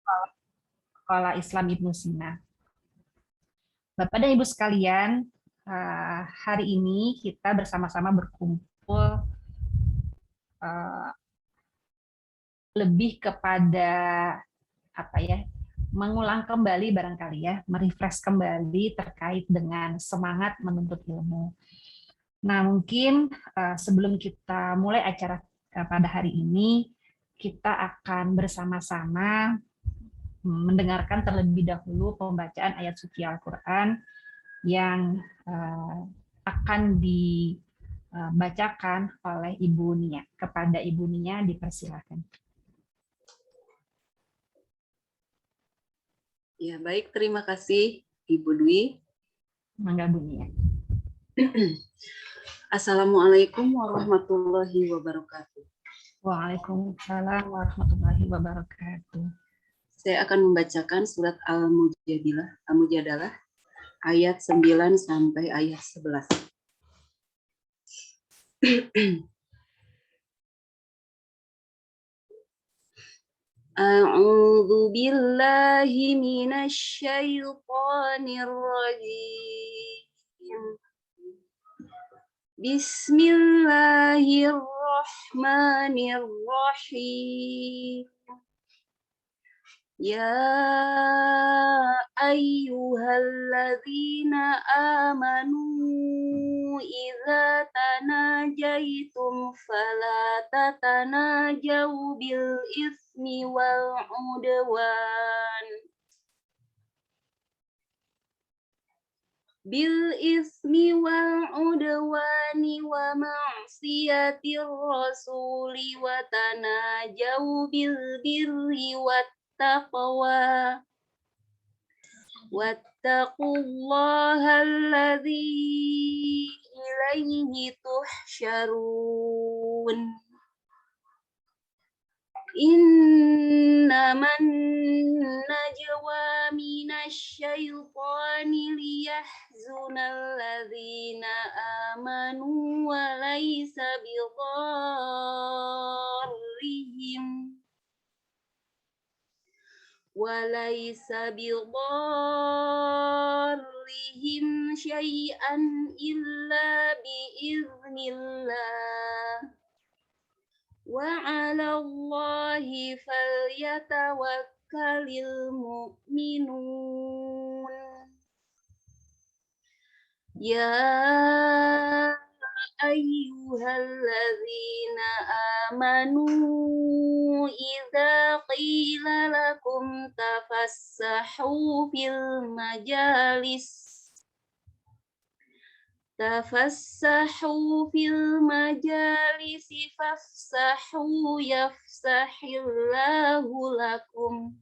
Sekolah Islam Ibnu Sina. Bapak dan Ibu sekalian, hari ini kita bersama-sama berkumpul lebih kepada apa ya? Mengulang kembali barangkali ya, merefresh kembali terkait dengan semangat menuntut ilmu. Nah, mungkin sebelum kita mulai acara pada hari ini, kita akan bersama-sama mendengarkan terlebih dahulu pembacaan ayat suci Al-Quran yang akan dibacakan oleh Ibu Nia. Kepada Ibu Nia dipersilakan. Ya, baik, terima kasih Ibu Dwi. Mangga Bu Nia. Assalamualaikum warahmatullahi wabarakatuh. Waalaikumsalam warahmatullahi wabarakatuh. Saya akan membacakan surat Al-Mujadalah ayat 9 sampai ayat 11. A'udzu billahi minasy syaithanir rajim. Bismillahirrahmanirrahim. Ya ayyuhalladzina amanu idza tanajaitum fala tatanajaw bil ismi wal udwan wa ma'siyatir rasuli wa tanajaw bil birri wat taqwa wattaqullaha alladzi ilaihi tuhsyarun. Innaman najwa minasyaitani liyahzunal ladzina amanu wa laysa bidarrihim syai'an illa biiznillah wa 'alallahi falyatawakkalul mu'minun. Ya ayyuhalladzina amanu idza qila lakum tafassahu fil majalisi fafsahu yafsahillahu lakum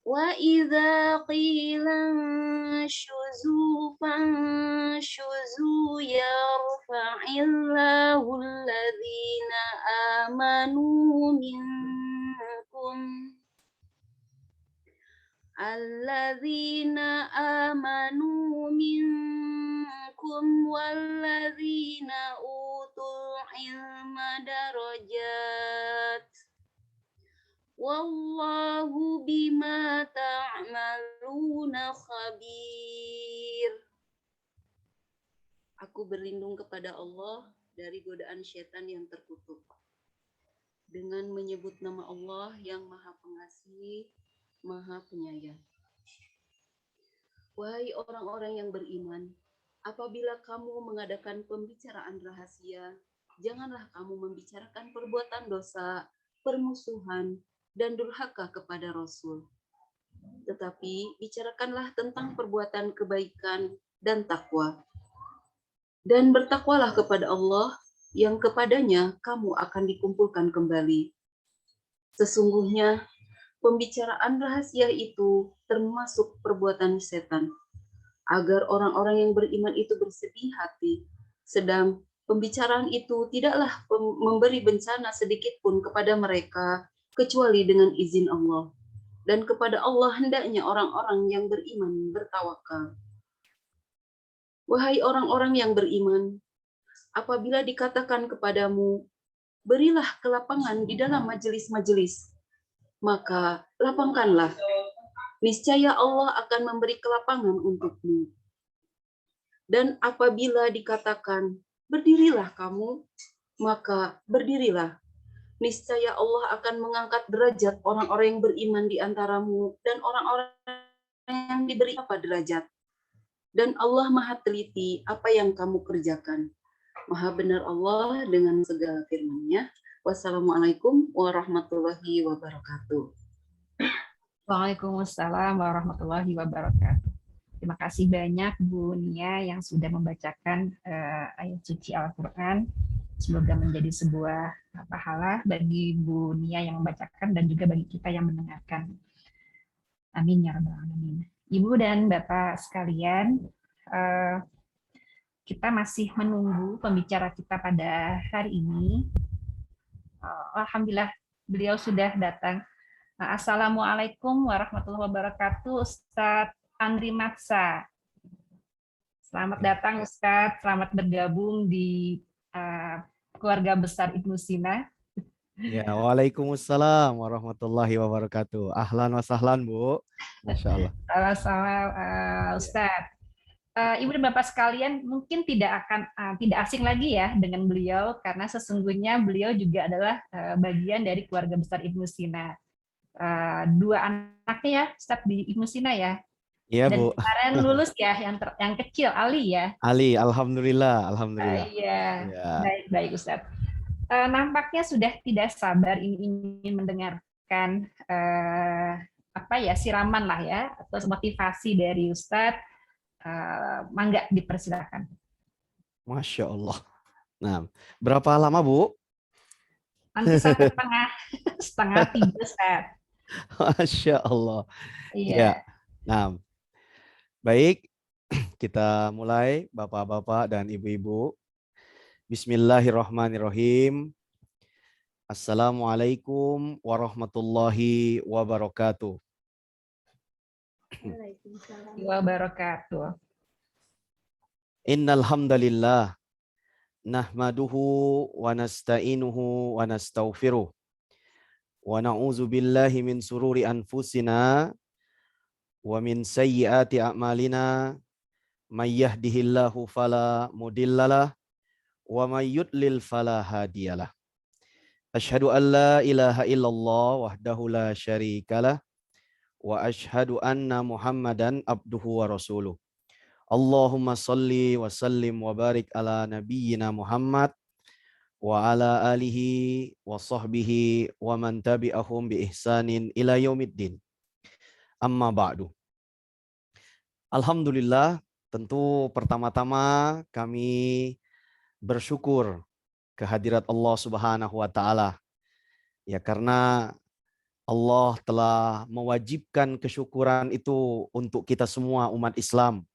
wa idza qila fanshuzu yarfa'illahu alladhina amanu minkum walladzina utul ilma darajat wallahu bima ta'maluna khabir. Aku berlindung kepada Allah dari godaan syaitan yang terkutuk. Dengan menyebut nama Allah yang Maha Pengasih, Maha Penyayang. Wahai orang-orang yang beriman, apabila kamu mengadakan pembicaraan rahasia, janganlah kamu membicarakan perbuatan dosa, permusuhan, dan durhaka kepada Rasul. Tetapi bicarakanlah tentang perbuatan kebaikan dan takwa. Dan bertakwalah kepada Allah yang kepadanya kamu akan dikumpulkan kembali. Sesungguhnya pembicaraan rahasia itu termasuk perbuatan setan, agar orang-orang yang beriman itu bersedih hati, sedang pembicaraan itu tidaklah memberi bencana sedikit pun kepada mereka, kecuali dengan izin Allah. Dan kepada Allah hendaknya orang-orang yang beriman bertawakal. Wahai orang-orang yang beriman, apabila dikatakan kepadamu, berilah kelapangan di dalam majelis-majelis, maka lapangkanlah. Niscaya Allah akan memberi kelapangan untukmu. Dan apabila dikatakan, berdirilah kamu, maka berdirilah. Niscaya Allah akan mengangkat derajat orang-orang yang beriman di antaramu dan orang-orang yang diberi apa derajat. Dan Allah Maha teliti apa yang kamu kerjakan. Maha benar Allah dengan segala firman-Nya. Wassalamualaikum warahmatullahi wabarakatuh. Waalaikumsalam warahmatullahi wabarakatuh. Terima kasih banyak Bu Nia yang sudah membacakan ayat suci Al-Quran. Semoga menjadi sebuah pahala bagi Bu Nia yang membacakan dan juga bagi kita yang mendengarkan. Amin ya rabbal alamin. Ibu dan Bapak sekalian, kita masih menunggu pembicara kita pada hari ini. Alhamdulillah beliau sudah datang. Assalamualaikum warahmatullahi wabarakatuh, Ustadz Andri Maksa. Selamat datang Ustadz, selamat bergabung di keluarga besar Ibnu Sina. Ya, waalaikumsalam warahmatullahi wabarakatuh. Ahlan wa sahlan, Bu. Masya Allah. Salam Ustadz. Ibu dan Bapak sekalian mungkin tidak asing lagi ya dengan beliau karena sesungguhnya beliau juga adalah bagian dari keluarga besar Ibnu Sina. Dua anaknya ya, Ustadz di Ibnu Sina ya. Iya, Dan Bu. kemarin lulus ya, yang kecil Ali ya. Ali, alhamdulillah, alhamdulillah. Iya, Ya. baik Ustadz. Nampaknya sudah tidak sabar ingin mendengarkan siraman lah ya atau motivasi dari Ustadz. Mangga dipersilakan. Masya Allah. Nah, berapa lama, Bu? Nanti sampai setengah 3 Ustadz. Masya Allah. Iya. Ya. Nah, baik, kita mulai Bapak-bapak dan Ibu-ibu. Bismillahirrahmanirrahim. Assalamualaikum warahmatullahi wabarakatuh. Wabarakatuh. Innal hamdalillah nahmaduhu wa nasta'inuhu wa nastaghfiruh wa na'udzu billahi min sururi anfusina wa min sayyiati a'malina may yahdihillahu fala mudhillalah wa may yudlil fala hadiyalah. Asyhadu an la ilaha illallah wahdahu la syarikalah wa asyhadu anna Muhammadan abduhu wa rasuluh. Allahumma salli wa sallim wa barik ala nabiyyina Muhammad wa ala alihi wa sahbihi wa man tabi'ahum bi ihsanin ila yaumiddin. Amma ba'du. Alhamdulillah, tentu pertama-tama kami bersyukur kehadirat Allah Subhanahu wa taala. Ya, karena Allah telah mewajibkan kesyukuran itu untuk kita semua umat Islam.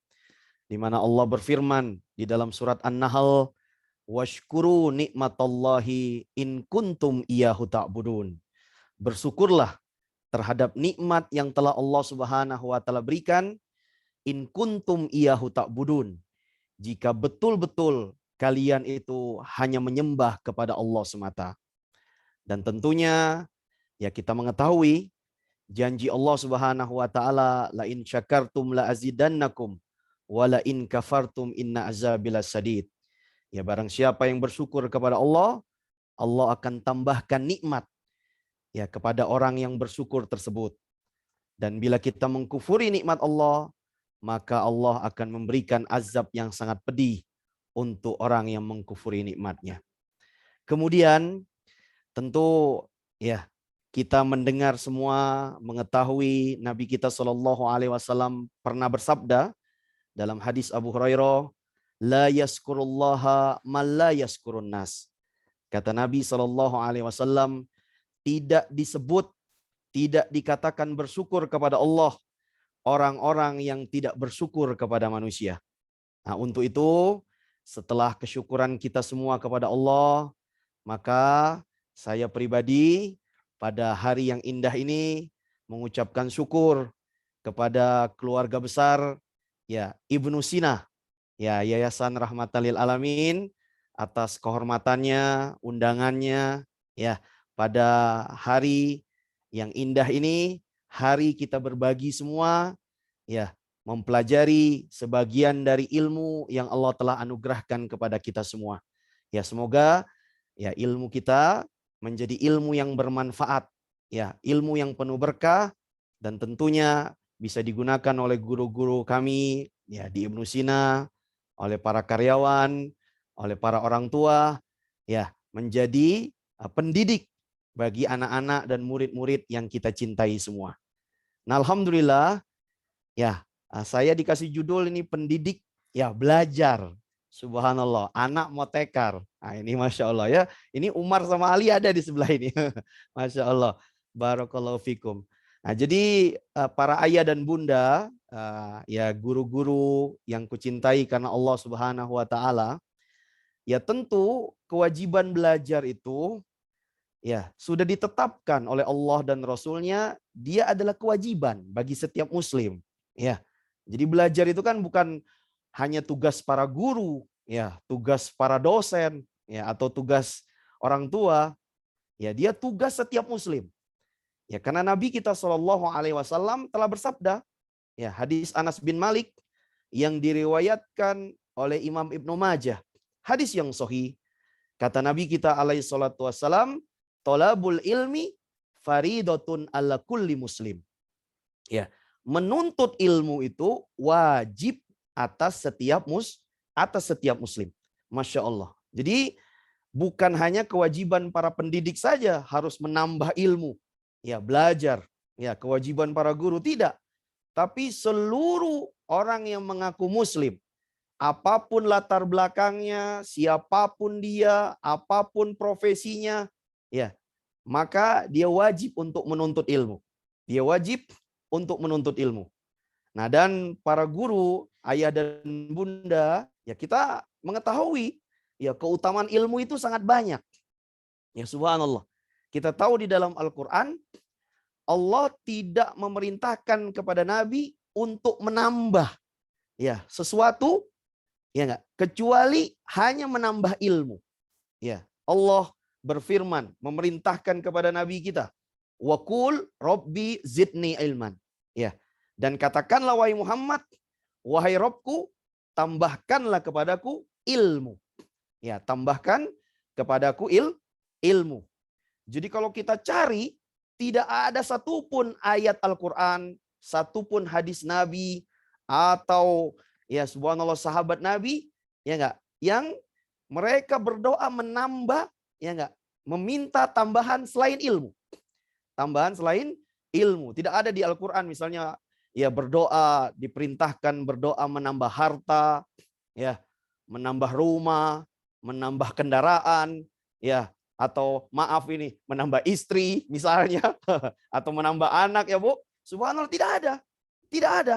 Di mana Allah berfirman di dalam surat An-Nahl, washkuru nikmatallahi in kuntum iyyahu ta'budun. Bersyukurlah terhadap nikmat yang telah Allah Subhanahu wa taala berikan, in kuntum iyyahu ta'budun. Jika betul-betul kalian itu hanya menyembah kepada Allah semata. Dan tentunya ya kita mengetahui janji Allah Subhanahu wa taala, la in syakartum la azidannakum wala in kafartum inna azabil sadid. Ya, barang siapa yang bersyukur kepada Allah, Allah akan tambahkan nikmat ya kepada orang yang bersyukur tersebut. Dan bila kita mengkufuri nikmat Allah, maka Allah akan memberikan azab yang sangat pedih untuk orang yang mengkufuri nikmatnya. Kemudian tentu ya kita mendengar semua mengetahui Nabi kita Shallallahu Alaihi Wasallam pernah bersabda dalam hadis Abu Hurairah, la yaskurullaha man la yaskurun nas. Kata Nabi Shallallahu Alaihi Wasallam, tidak disebut, tidak dikatakan bersyukur kepada Allah orang-orang yang tidak bersyukur kepada manusia. Nah, untuk itu setelah kesyukuran kita semua kepada Allah, maka saya pribadi pada hari yang indah ini mengucapkan syukur kepada keluarga besar ya Ibnu Sina, ya Yayasan Rahmatan lil Alamin atas kehormatannya, undangannya ya pada hari Yang indah ini hari kita berbagi semua, ya, mempelajari sebagian dari ilmu yang Allah telah anugerahkan kepada kita semua. Ya, semoga ya ilmu kita menjadi ilmu yang bermanfaat, ya, ilmu yang penuh berkah, dan tentunya bisa digunakan oleh guru-guru kami ya di Ibnu Sina, oleh para karyawan, oleh para orang tua, ya, menjadi pendidik bagi anak-anak dan murid-murid yang kita cintai semua. Nah, alhamdulillah ya, saya dikasih judul ini pendidik ya belajar. Subhanallah, anak motekar. Nah, ini Masya Allah ya. Ini Umar sama Ali ada di sebelah ini. Masya Allah. Barakallahu fikum. Nah, jadi para ayah dan bunda, ya guru-guru yang kucintai karena Allah Subhanahu wa taala, ya tentu kewajiban belajar itu ya sudah ditetapkan oleh Allah dan Rasul-Nya, dia adalah kewajiban bagi setiap muslim. Ya. Jadi belajar itu kan bukan hanya tugas para guru, ya, tugas para dosen, ya, atau tugas orang tua, ya, dia tugas setiap muslim. Ya, karena Nabi kita Shallallahu Alaihi Wasallam telah bersabda, ya, hadis Anas bin Malik yang diriwayatkan oleh Imam Ibnu Majah, hadis yang sahih, kata Nabi kita alaihi salatu wassalam, tolabul ilmi faridatun ala kulli muslim. Ya, menuntut ilmu itu wajib atas setiap muslim. Masya Allah. Jadi bukan hanya kewajiban para pendidik saja harus menambah ilmu, ya, belajar, ya, kewajiban para guru tidak. Tapi seluruh orang yang mengaku muslim, apapun latar belakangnya, siapapun dia, apapun profesinya, ya, maka dia wajib untuk menuntut ilmu. Dia wajib untuk menuntut ilmu. Nah, dan para guru, ayah dan bunda, ya, kita mengetahui ya keutamaan ilmu itu sangat banyak. Ya, subhanallah. Kita tahu di dalam Al-Qur'an Allah tidak memerintahkan kepada Nabi untuk menambah ya sesuatu, ya enggak, kecuali hanya menambah ilmu. Ya, Allah berfirman memerintahkan kepada Nabi kita, wa qul rabbi zidni ilman. Ya. Dan katakanlah wahai Muhammad, wahai Rabbku, tambahkanlah kepadaku ilmu. Ya, tambahkan kepadaku ilmu. Jadi kalau kita cari, tidak ada satupun ayat Al-Quran, satupun hadis Nabi, atau ya subhanallah sahabat Nabi, ya enggak, yang mereka berdoa menambah, ya enggak, meminta tambahan selain ilmu. Tambahan selain ilmu. Tidak ada di Al-Quran misalnya ya berdoa, diperintahkan berdoa menambah harta, ya, menambah rumah, menambah kendaraan, ya, atau maaf ini menambah istri misalnya, atau menambah anak, ya Bu. Subhanallah tidak ada. Tidak ada.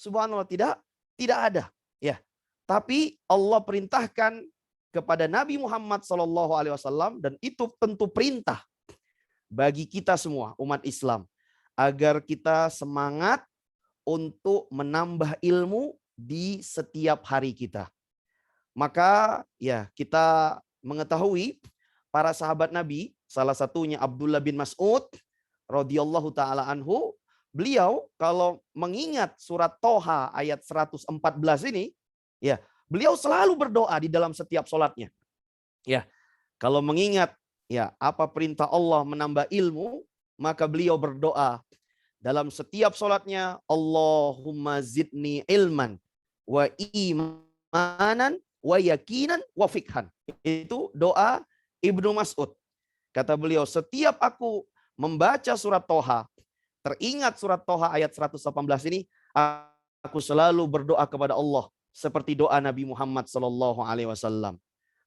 Subhanallah tidak ada, ya. Tapi Allah perintahkan kepada Nabi Muhammad SAW, dan itu tentu perintah bagi kita semua umat Islam agar kita semangat untuk menambah ilmu di setiap hari kita. Maka ya kita mengetahui para sahabat Nabi, salah satunya Abdullah bin Mas'ud radhiyallahu taala anhu, beliau kalau mengingat surat Toha ayat 114 ini, ya, beliau selalu berdoa di dalam setiap sholatnya. Ya, kalau mengingat ya apa perintah Allah menambah ilmu, maka beliau berdoa dalam setiap sholatnya, Allahumma zidni ilman wa imanan wa yakinan wa fikhan. Itu doa Ibnu Mas'ud. Kata beliau, setiap aku membaca surat Toha, teringat surat Toha ayat 118 ini, aku selalu berdoa kepada Allah seperti doa Nabi Muhammad SAW.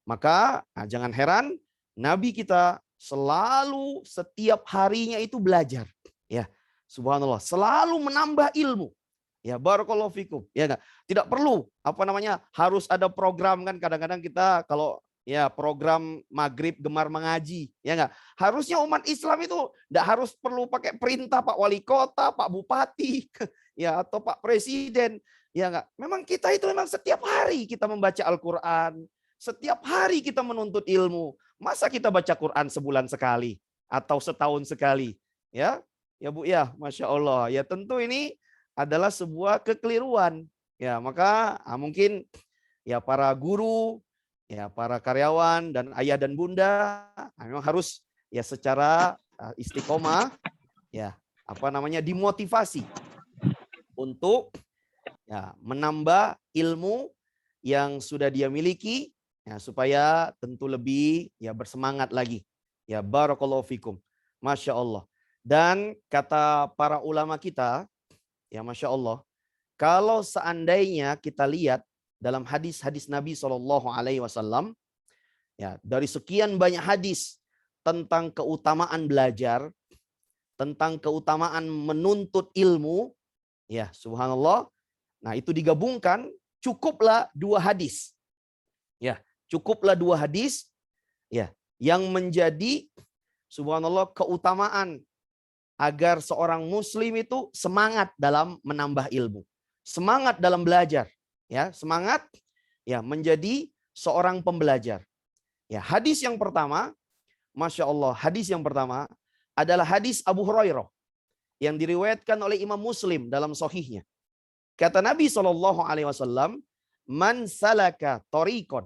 Maka jangan heran, Nabi kita selalu setiap harinya itu belajar. Ya, subhanallah, selalu menambah ilmu. Ya, barakallahu fikum. Ya enggak? Tidak perlu harus ada program kan, kadang-kadang kita kalau ya program maghrib gemar mengaji, ya enggak? Harusnya umat Islam itu enggak harus perlu pakai perintah Pak Wali Kota, Pak Bupati, ya, atau Pak Presiden, ya enggak? Memang kita itu memang setiap hari kita membaca Al-Qur'an, setiap hari kita menuntut ilmu. Masa kita baca Quran sebulan sekali atau setahun sekali? Ya, ya Bu ya, Masya Allah. Ya tentu ini adalah sebuah kekeliruan. Ya, maka mungkin ya para guru, ya para karyawan dan ayah dan bunda memang harus ya secara istiqomah ya dimotivasi untuk ya menambah ilmu yang sudah dia miliki ya supaya tentu lebih ya bersemangat lagi. Ya barakallahu fikum. Masya Allah. Dan kata para ulama kita, ya Masya Allah, kalau seandainya kita lihat dalam hadis-hadis Nabi SAW, ya dari sekian banyak hadis tentang keutamaan belajar, tentang keutamaan menuntut ilmu, ya subhanallah. Nah itu digabungkan, cukuplah 2 hadis. Ya, cukuplah 2 hadis, ya, yang menjadi subhanallah keutamaan agar seorang muslim itu semangat dalam menambah ilmu, semangat dalam belajar, ya, semangat ya menjadi seorang pembelajar. Ya, hadis yang pertama, Masya Allah, hadis yang pertama adalah hadis Abu Hurairah yang diriwayatkan oleh Imam Muslim dalam sahihnya. Kata Nabi SAW, "Man salaka tariqan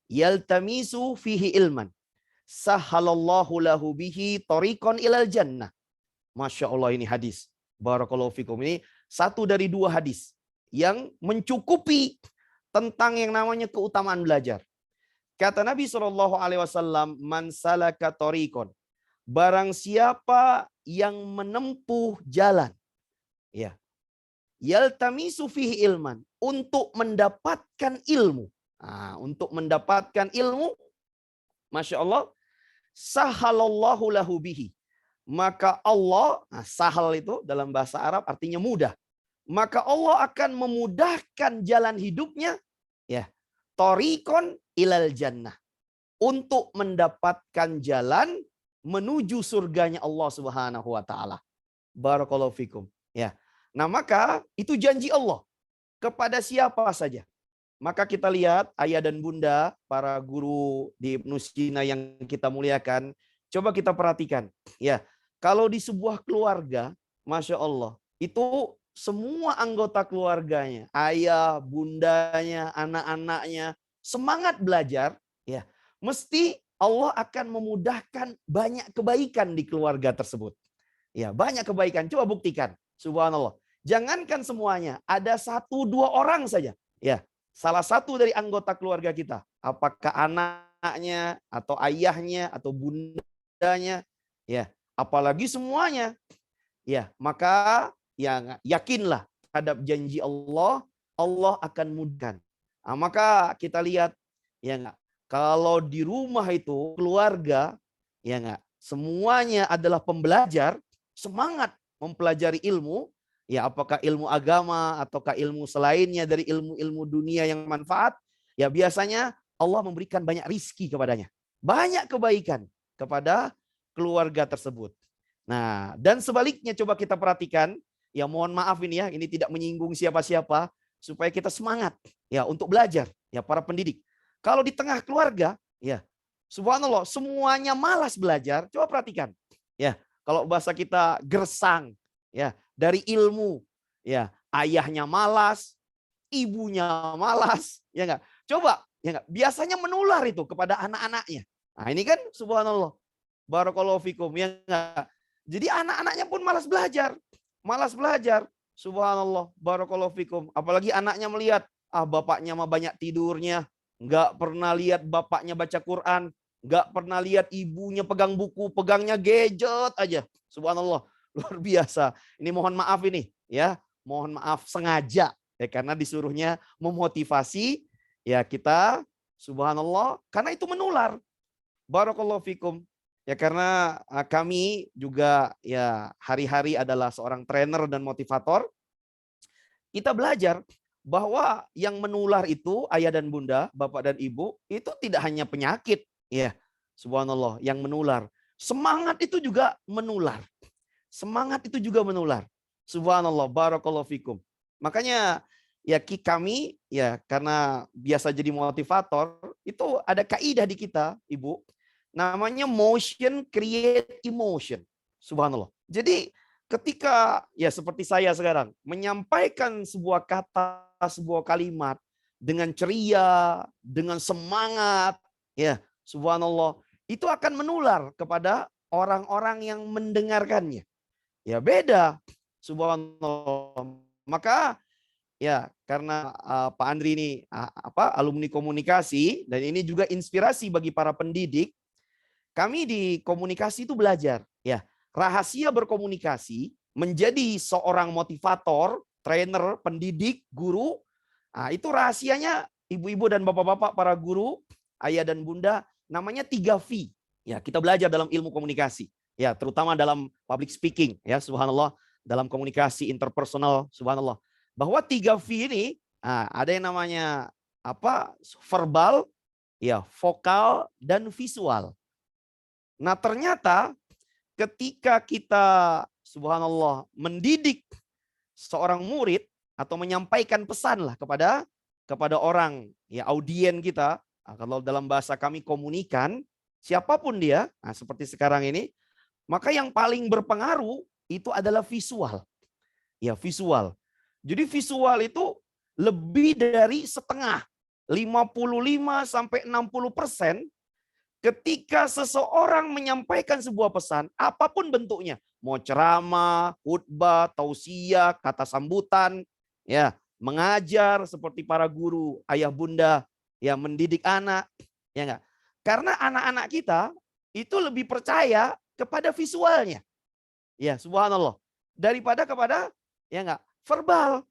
yaltamisu fihi ilman, sahalallahu lahu bihi tariqan ilal jannah." Masya Allah, ini hadis. Barakallahu fikum. Ini satu dari 2 hadis yang mencukupi tentang yang namanya keutamaan belajar. Kata Nabi SAW, "Man salaka tariqan." Barang siapa yang menempuh jalan, ya, yaltamisu fihi ilman, untuk mendapatkan ilmu. Nah, untuk mendapatkan ilmu, Masya Allah, sahalallahu lahu bihi. Maka Allah, nah sahal itu dalam bahasa Arab artinya mudah. Maka Allah akan memudahkan jalan hidupnya, ya, tariqon ilal jannah, untuk mendapatkan jalan menuju surganya Allah Subhanahu wa taala. Barakallahu fikum. Ya. Nah, maka itu janji Allah kepada siapa saja. Maka kita lihat ayah dan bunda, para guru di Ibnu Sina yang kita muliakan, coba kita perhatikan, ya. Kalau di sebuah keluarga, Masya Allah, itu semua anggota keluarganya, ayah, bundanya, anak-anaknya, semangat belajar, ya, mesti Allah akan memudahkan banyak kebaikan di keluarga tersebut. Ya, banyak kebaikan. Coba buktikan. Subhanallah. Jangankan semuanya, ada 1-2 orang saja. Ya, salah satu dari anggota keluarga kita, apakah anaknya atau ayahnya atau bundanya, ya, apalagi semuanya, ya, maka ya yakinlah terhadap janji Allah, Allah akan mudahkan. Nah, maka kita lihat, ya enggak, kalau di rumah itu keluarga, ya enggak, semuanya adalah pembelajar, semangat mempelajari ilmu, ya apakah ilmu agama ataukah ilmu selainnya dari ilmu-ilmu dunia yang manfaat, ya biasanya Allah memberikan banyak rizki kepadanya, banyak kebaikan kepada keluarga tersebut. Nah, dan sebaliknya coba kita perhatikan, ya mohon maaf ini tidak menyinggung siapa-siapa, supaya kita semangat ya untuk belajar, ya para pendidik. Kalau di tengah keluarga, ya subhanallah, semuanya malas belajar, coba perhatikan. Ya, kalau bahasa kita gersang, ya, dari ilmu, ya, ayahnya malas, ibunya malas, ya enggak? Coba, ya enggak? Biasanya menular itu kepada anak-anaknya. Nah, ini kan subhanallah. Barakallahu fikum, ya enggak? Jadi anak-anaknya pun malas belajar. Malas belajar. Subhanallah, barakallahu fikum. Apalagi anaknya melihat, bapaknya mah banyak tidurnya, enggak pernah lihat bapaknya baca Quran, enggak pernah lihat ibunya pegang buku, pegangnya gadget aja. Subhanallah, luar biasa. Ini mohon maaf ini, ya. Mohon maaf sengaja, ya, karena disuruhnya memotivasi ya kita, subhanallah, karena itu menular. Barakallahu fikum. Ya karena kami juga ya hari-hari adalah seorang trainer dan motivator. Kita belajar bahwa yang menular itu ayah dan bunda, bapak dan ibu, itu tidak hanya penyakit, ya. Subhanallah, yang menular. Semangat itu juga menular. Semangat itu juga menular. Subhanallah, barakallahu fikum. Makanya ya kami ya karena biasa jadi motivator, itu ada kaidah di kita, Ibu. Namanya motion create emotion. Subhanallah. Jadi ketika ya seperti saya sekarang menyampaikan sebuah kata, sebuah kalimat dengan ceria, dengan semangat, ya subhanallah, itu akan menular kepada orang-orang yang mendengarkannya. Ya beda, subhanallah. Maka ya karena Pak Andri ini alumni komunikasi dan ini juga inspirasi bagi para pendidik. Kami di komunikasi itu belajar ya rahasia berkomunikasi menjadi seorang motivator, trainer, pendidik, guru. Nah, itu rahasianya ibu-ibu dan bapak-bapak para guru, ayah dan bunda, namanya 3V. Ya, kita belajar dalam ilmu komunikasi. Ya, terutama dalam public speaking ya, subhanallah, dalam komunikasi interpersonal, subhanallah. Bahwa 3V ini ada yang namanya verbal, ya, vokal dan visual. Nah, ternyata ketika kita subhanallah mendidik seorang murid atau menyampaikan pesan lah kepada orang ya audien kita, kalau dalam bahasa kami komunikan, siapapun dia, seperti sekarang ini, maka yang paling berpengaruh itu adalah visual. Ya, visual. Jadi visual itu lebih dari setengah, 55-60%. Ketika seseorang menyampaikan sebuah pesan, apapun bentuknya, mau ceramah, khutbah, tausiah, kata sambutan, ya, mengajar seperti para guru, ayah bunda, ya mendidik anak, ya enggak? Karena anak-anak kita itu lebih percaya kepada visualnya. Ya, subhanallah. Daripada kepada ya enggak, verbal.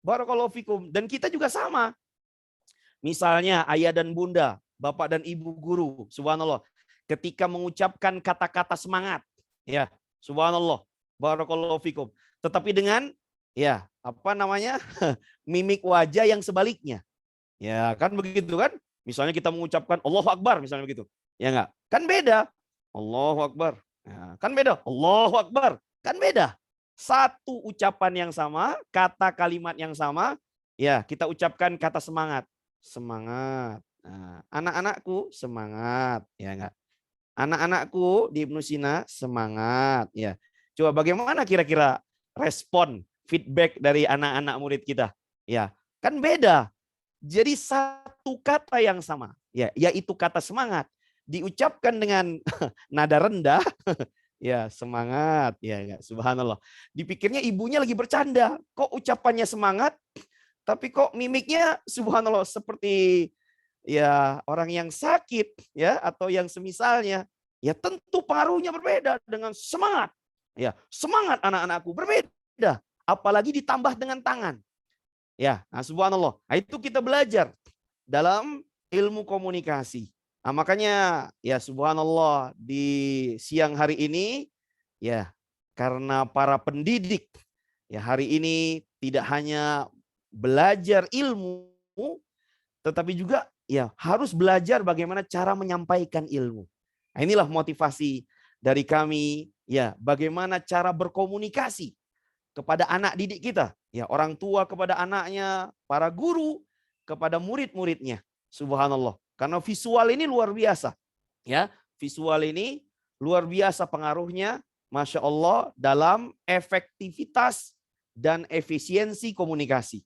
Barakallahu fikum. Dan kita juga sama. Misalnya ayah dan bunda, bapak dan ibu guru, subhanallah, ketika mengucapkan kata-kata semangat, ya, subhanallah, barakallahu fikum. Tetapi dengan, ya, mimik wajah yang sebaliknya. Ya, kan begitu kan? Misalnya kita mengucapkan Allahu Akbar, misalnya begitu. Ya enggak? Kan beda. Allahu Akbar. Ya, kan beda. Allahu Akbar. Kan beda. Satu ucapan yang sama, kata kalimat yang sama, ya, kita ucapkan kata semangat. Semangat. Nah, anak-anakku semangat, ya enggak? Anak-anakku di Ibnu Sina semangat, ya. Coba bagaimana kira-kira respon, feedback dari anak-anak murid kita? Ya, kan beda. Jadi satu kata yang sama, ya, yaitu kata semangat, diucapkan dengan nada rendah, ya semangat, ya enggak? Subhanallah. Dipikirnya ibunya lagi bercanda, kok ucapannya semangat, tapi kok mimiknya subhanallah seperti ya orang yang sakit ya atau yang semisalnya. Ya tentu pengaruhnya berbeda dengan semangat. Ya, semangat anak-anakku berbeda, apalagi ditambah dengan tangan. Ya, nah subhanallah. Nah, itu kita belajar dalam ilmu komunikasi. Nah, makanya ya subhanallah di siang hari ini ya karena para pendidik ya hari ini tidak hanya belajar ilmu, tetapi juga ya harus belajar bagaimana cara menyampaikan ilmu. Nah, inilah motivasi dari kami, ya bagaimana cara berkomunikasi kepada anak didik kita, ya orang tua kepada anaknya, para guru kepada murid-muridnya. Subhanallah. Karena visual ini luar biasa, ya visual ini luar biasa pengaruhnya, masya Allah dalam efektivitas dan efisiensi komunikasi.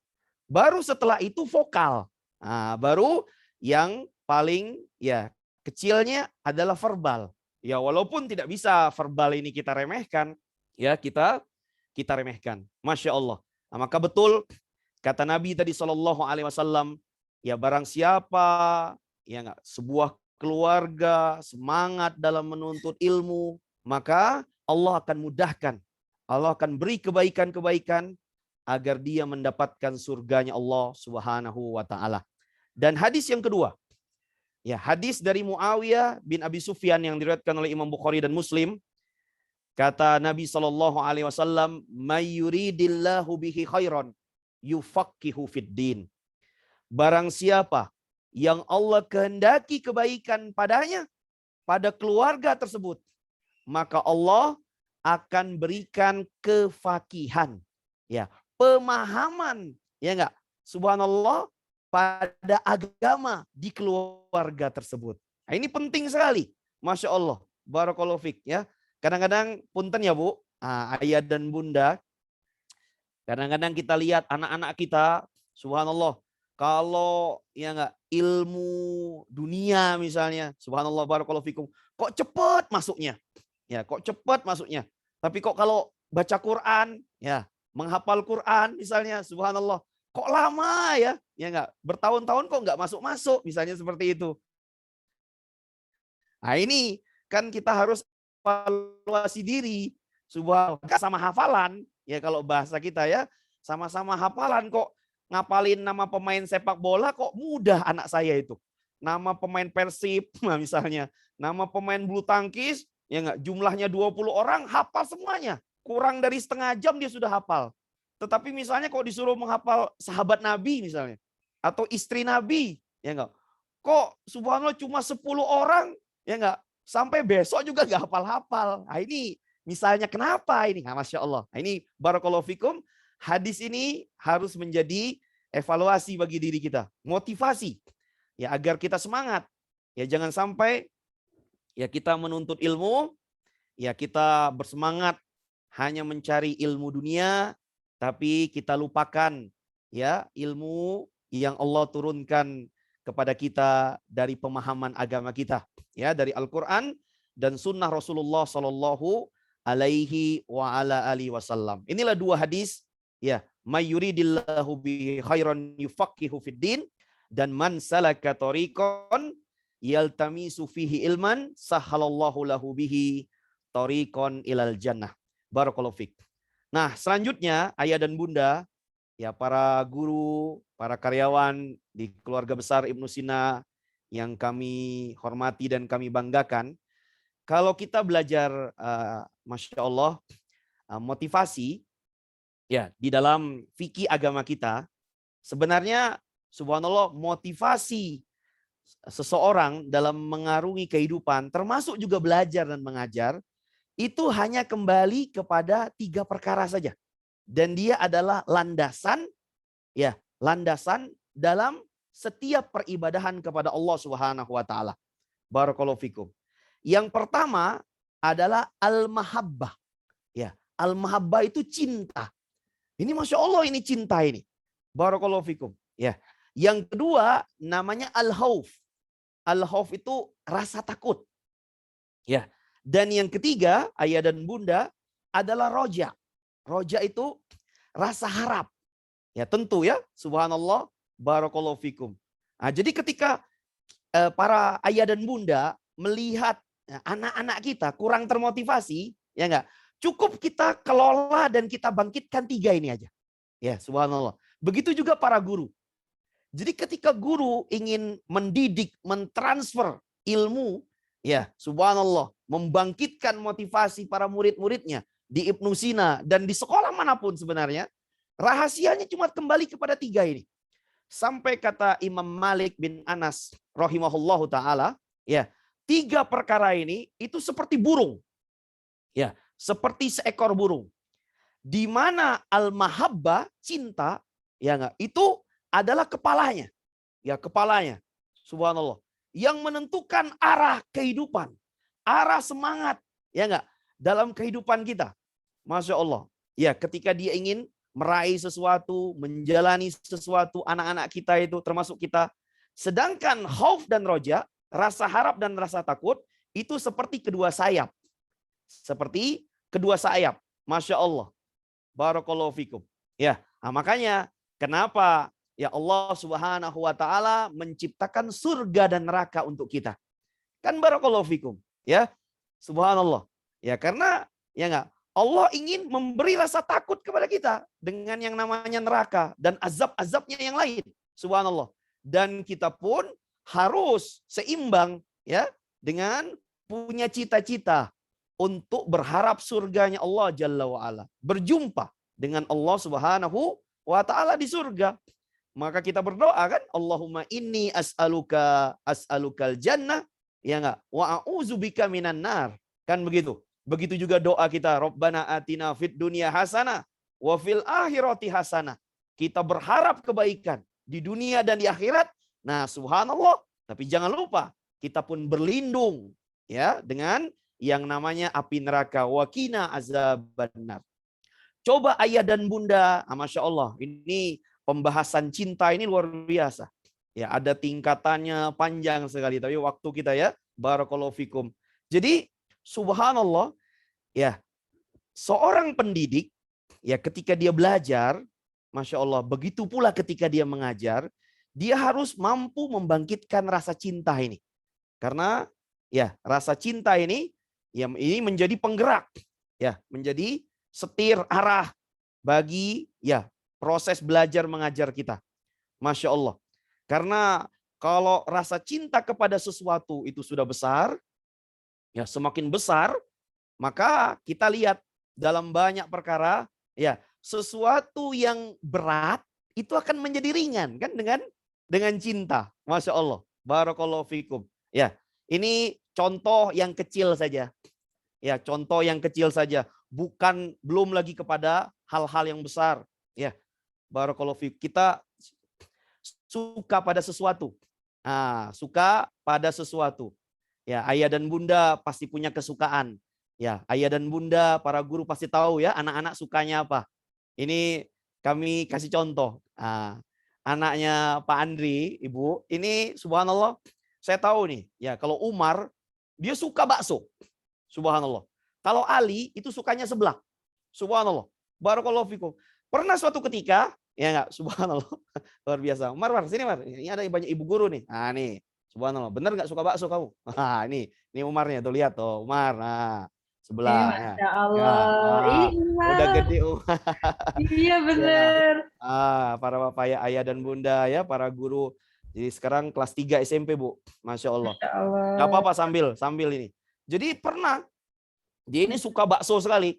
Baru setelah itu vokal. Nah, baru yang paling ya kecilnya adalah verbal. Ya walaupun tidak bisa verbal ini kita remehkan, ya kita remehkan. Masya Allah. Nah, maka betul kata Nabi tadi Shallallahu Alaihi Wasallam, ya barang siapa ya enggak sebuah keluarga semangat dalam menuntut ilmu, maka Allah akan mudahkan. Allah akan beri kebaikan-kebaikan agar dia mendapatkan surganya Allah Subhanahu wa taala. Dan hadis yang kedua, ya hadis dari Muawiyah bin Abi Sufyan yang diriwayatkan oleh Imam Bukhari dan Muslim, kata Nabi sallallahu alaihi wasallam, "May yuridillahu bihi khairan yufaqihu fid din." Barang siapa yang Allah kehendaki kebaikan padanya, pada keluarga tersebut, maka Allah akan berikan kefakihan, ya, pemahaman, ya enggak? Subhanallah pada agama di keluarga tersebut. Nah, ini penting sekali. Masya Allah. Barakallahu fiik, ya. Kadang-kadang punten ya Bu, ayah dan bunda, kadang-kadang kita lihat anak-anak kita, subhanallah, kalau ya enggak ilmu dunia misalnya, subhanallah barakallahu fikum, kok cepat masuknya. Ya, kok cepat masuknya. Tapi kok kalau baca Quran, ya, menghafal Quran misalnya, subhanallah, kok lama ya? Ya enggak, bertahun-tahun kok enggak masuk-masuk, misalnya seperti itu. Nah, ini kan kita harus evaluasi diri. Subhanallah, sama hafalan, ya kalau bahasa kita ya, sama-sama hafalan kok ngapalin nama pemain sepak bola kok mudah anak saya itu. Nama pemain Persib misalnya, nama pemain bulu tangkis, ya enggak, jumlahnya 20 orang hafal semuanya. Kurang dari setengah jam dia sudah hafal. Tetapi misalnya kok disuruh menghafal sahabat Nabi misalnya, atau istri Nabi, ya enggak, kok subhanallah cuma 10 orang, ya enggak, sampai besok juga enggak hafal-hafal. Nah, ini misalnya kenapa ini? Nah, Masya Allah. Nah, ini barakallahu fikum, hadis ini harus menjadi evaluasi bagi diri kita, motivasi, ya agar kita semangat. Ya jangan sampai ya kita menuntut ilmu, ya kita bersemangat hanya mencari ilmu dunia, tapi kita lupakan ya ilmu yang Allah turunkan kepada kita dari pemahaman agama kita, ya dari Al-Quran dan Sunnah Rasulullah Sallallahu Alaihi wa ala alihi wasallam. Inilah dua hadis, ya, mayyuridillahu bihi khairan yufaqihu fid din, dan man salaka tariqan yaltamisu fihi ilman sahalallahu lahu bihi tariqan ilal jannah. Barakallahu fik. Nah, selanjutnya ayah dan bunda, ya para guru, para karyawan di keluarga besar Ibnu Sina yang kami hormati dan kami banggakan, kalau kita belajar Masya Allah motivasi ya di dalam fikih agama kita, sebenarnya subhanallah motivasi seseorang dalam mengarungi kehidupan, termasuk juga belajar dan mengajar, itu hanya kembali kepada 3 perkara saja. Dan dia adalah landasan, ya, landasan dalam setiap peribadahan kepada Allah Subhanahu wa taala. Barakallahu fikum. Yang pertama adalah al-mahabbah. Ya, al-mahabbah itu cinta. Ini Masya Allah, ini cinta ini. Barakallahu fikum. Ya. Yang kedua namanya al-khauf. Al-khauf itu rasa takut. Ya. Dan yang ketiga, ayah dan bunda, adalah roja. Roja itu rasa harap. Ya tentu ya, subhanallah, barakallahu fikum. Nah, jadi ketika para ayah dan bunda melihat anak-anak kita kurang termotivasi, ya enggak, cukup kita kelola dan kita bangkitkan 3 ini aja. Ya, subhanallah. Begitu juga para guru. Jadi ketika guru ingin mendidik, mentransfer ilmu, ya, subhanallah, membangkitkan motivasi para murid-muridnya di Ibnu Sina dan di sekolah manapun sebenarnya, rahasianya cuma kembali kepada 3 ini. Sampai kata Imam Malik bin Anas rahimahullahu taala, ya, 3 perkara ini itu seperti burung. Ya, seperti seekor burung. Di mana al-mahabbah, cinta, ya enggak, itu adalah kepalanya. Ya, kepalanya. Subhanallah. Yang menentukan arah kehidupan, arah semangat, ya enggak, dalam kehidupan kita. Masya Allah. Ya, ketika dia ingin meraih sesuatu, menjalani sesuatu, anak-anak kita itu termasuk kita. Sedangkan khauf dan roja, rasa harap dan rasa takut, itu seperti kedua sayap. Seperti kedua sayap. Masya Allah. Barakallahu fikum. Ya, nah makanya kenapa ya Allah Subhanahu wa taala menciptakan surga dan neraka untuk kita. Kan barakallahu fikum, ya. Subhanallah. Ya, karena ya enggak, Allah ingin memberi rasa takut kepada kita dengan yang namanya neraka dan azab-azabnya yang lain. Subhanallah. Dan kita pun harus seimbang ya dengan punya cita-cita untuk berharap surganya Allah Jalla wa Ala. Berjumpa dengan Allah Subhanahu wa taala di surga. Maka kita berdoa kan, Allahumma inni as'alukal jannah, ya enggak, wa a'udzubika minan nar. Kan begitu. Begitu juga doa kita, Rabbana atina fid dunya hasanah wa fil akhirati hasanah. Kita berharap kebaikan di dunia dan di akhirat. Nah, subhanallah, tapi jangan lupa kita pun berlindung ya dengan yang namanya api neraka. Waqina azabannar. Coba ayah dan bunda, Masya Allah, ini pembahasan cinta ini luar biasa. Ya, ada tingkatannya panjang sekali, tapi waktu kita ya, barakallahu fikum. Jadi, subhanallah, ya, seorang pendidik, ya ketika dia belajar, Masya Allah, begitu pula ketika dia mengajar, dia harus mampu membangkitkan rasa cinta ini. Karena, ya, rasa cinta ini, ya, ini menjadi penggerak, ya, menjadi setir arah bagi ya proses belajar mengajar kita. Masya Allah. Karena kalau rasa cinta kepada sesuatu itu sudah besar, ya semakin besar, maka kita lihat dalam banyak perkara, ya sesuatu yang berat itu akan menjadi ringan kan dengan cinta. Masya Allah. Barakallahu fikum. Ya, ini contoh yang kecil saja. Ya, contoh yang kecil saja. Belum lagi kepada hal-hal yang besar. Ya, barakallahu fiik. Kita suka pada sesuatu. Suka pada sesuatu. Ya, ayah dan bunda pasti punya kesukaan. Ya, ayah dan bunda, para guru pasti tahu ya anak-anak sukanya apa. Ini kami kasih contoh. Anaknya Pak Andri, Ibu, ini subhanallah, saya tahu nih, ya kalau Umar dia suka bakso. Subhanallah. Kalau Ali itu sukanya seblak. Subhanallah. Barakallahu fikum. Pernah suatu ketika, ya enggak, subhanallah. Luar biasa. Umar, sini Mar. Ini ada banyak ibu guru nih. Nih. Subhanallah. Benar enggak suka bakso kamu? Ini Umarnya tuh, lihat tuh, Umar. Sebelah. Masya Allah. Udah gede Umar. Iya benar. Para bapak ya, ayah dan bunda ya, para guru. Jadi sekarang kelas 3 SMP, Bu. Masya Allah. Masya Allah. Enggak apa-apa sambil ini. Jadi pernah dia ini suka bakso sekali.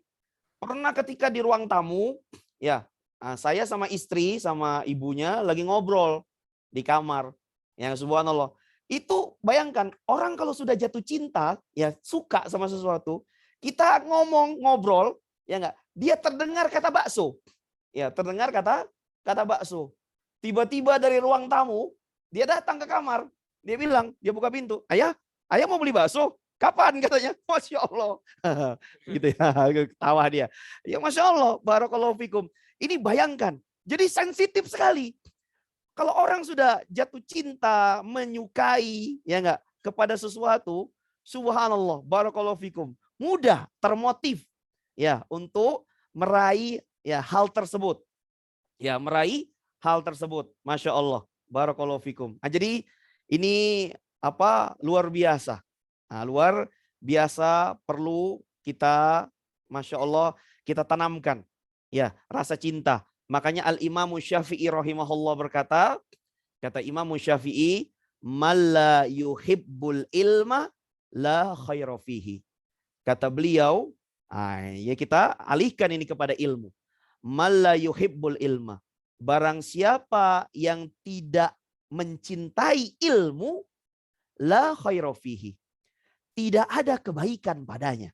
Pernah ketika di ruang tamu, ya saya sama istri sama ibunya lagi ngobrol di kamar. Yang subhanallah. Itu bayangkan orang kalau sudah jatuh cinta, ya suka sama sesuatu, kita ngobrol, ya enggak, dia terdengar kata bakso. Ya, terdengar kata bakso. Tiba-tiba dari ruang tamu, dia datang ke kamar. Dia bilang, dia buka pintu, "Ayah mau beli bakso." "Kapan?" katanya. Masya Allah. Gitu ya, ketawa dia. Ya Masya Allah, barakallahu fikum. Ini bayangkan, jadi sensitif sekali. Kalau orang sudah jatuh cinta, menyukai, ya enggak, kepada sesuatu, subhanallah, barakallahu fikum, mudah termotif ya untuk meraih ya hal tersebut. Ya, meraih hal tersebut. Masya Allah, barakallahu fikum. Jadi ini luar biasa. Luar biasa perlu kita, Masya Allah, kita tanamkan. Ya, rasa cinta. Makanya Al-Imam Syafi'i rahimahullah berkata, kata Imam Syafi'i, "Malla yuhibbul ilma la khaira fihi." Kata beliau, ya kita alihkan ini kepada ilmu. "Malla yuhibbul ilma." Barang siapa yang tidak mencintai ilmu, la khaira fihi. Tidak ada kebaikan padanya.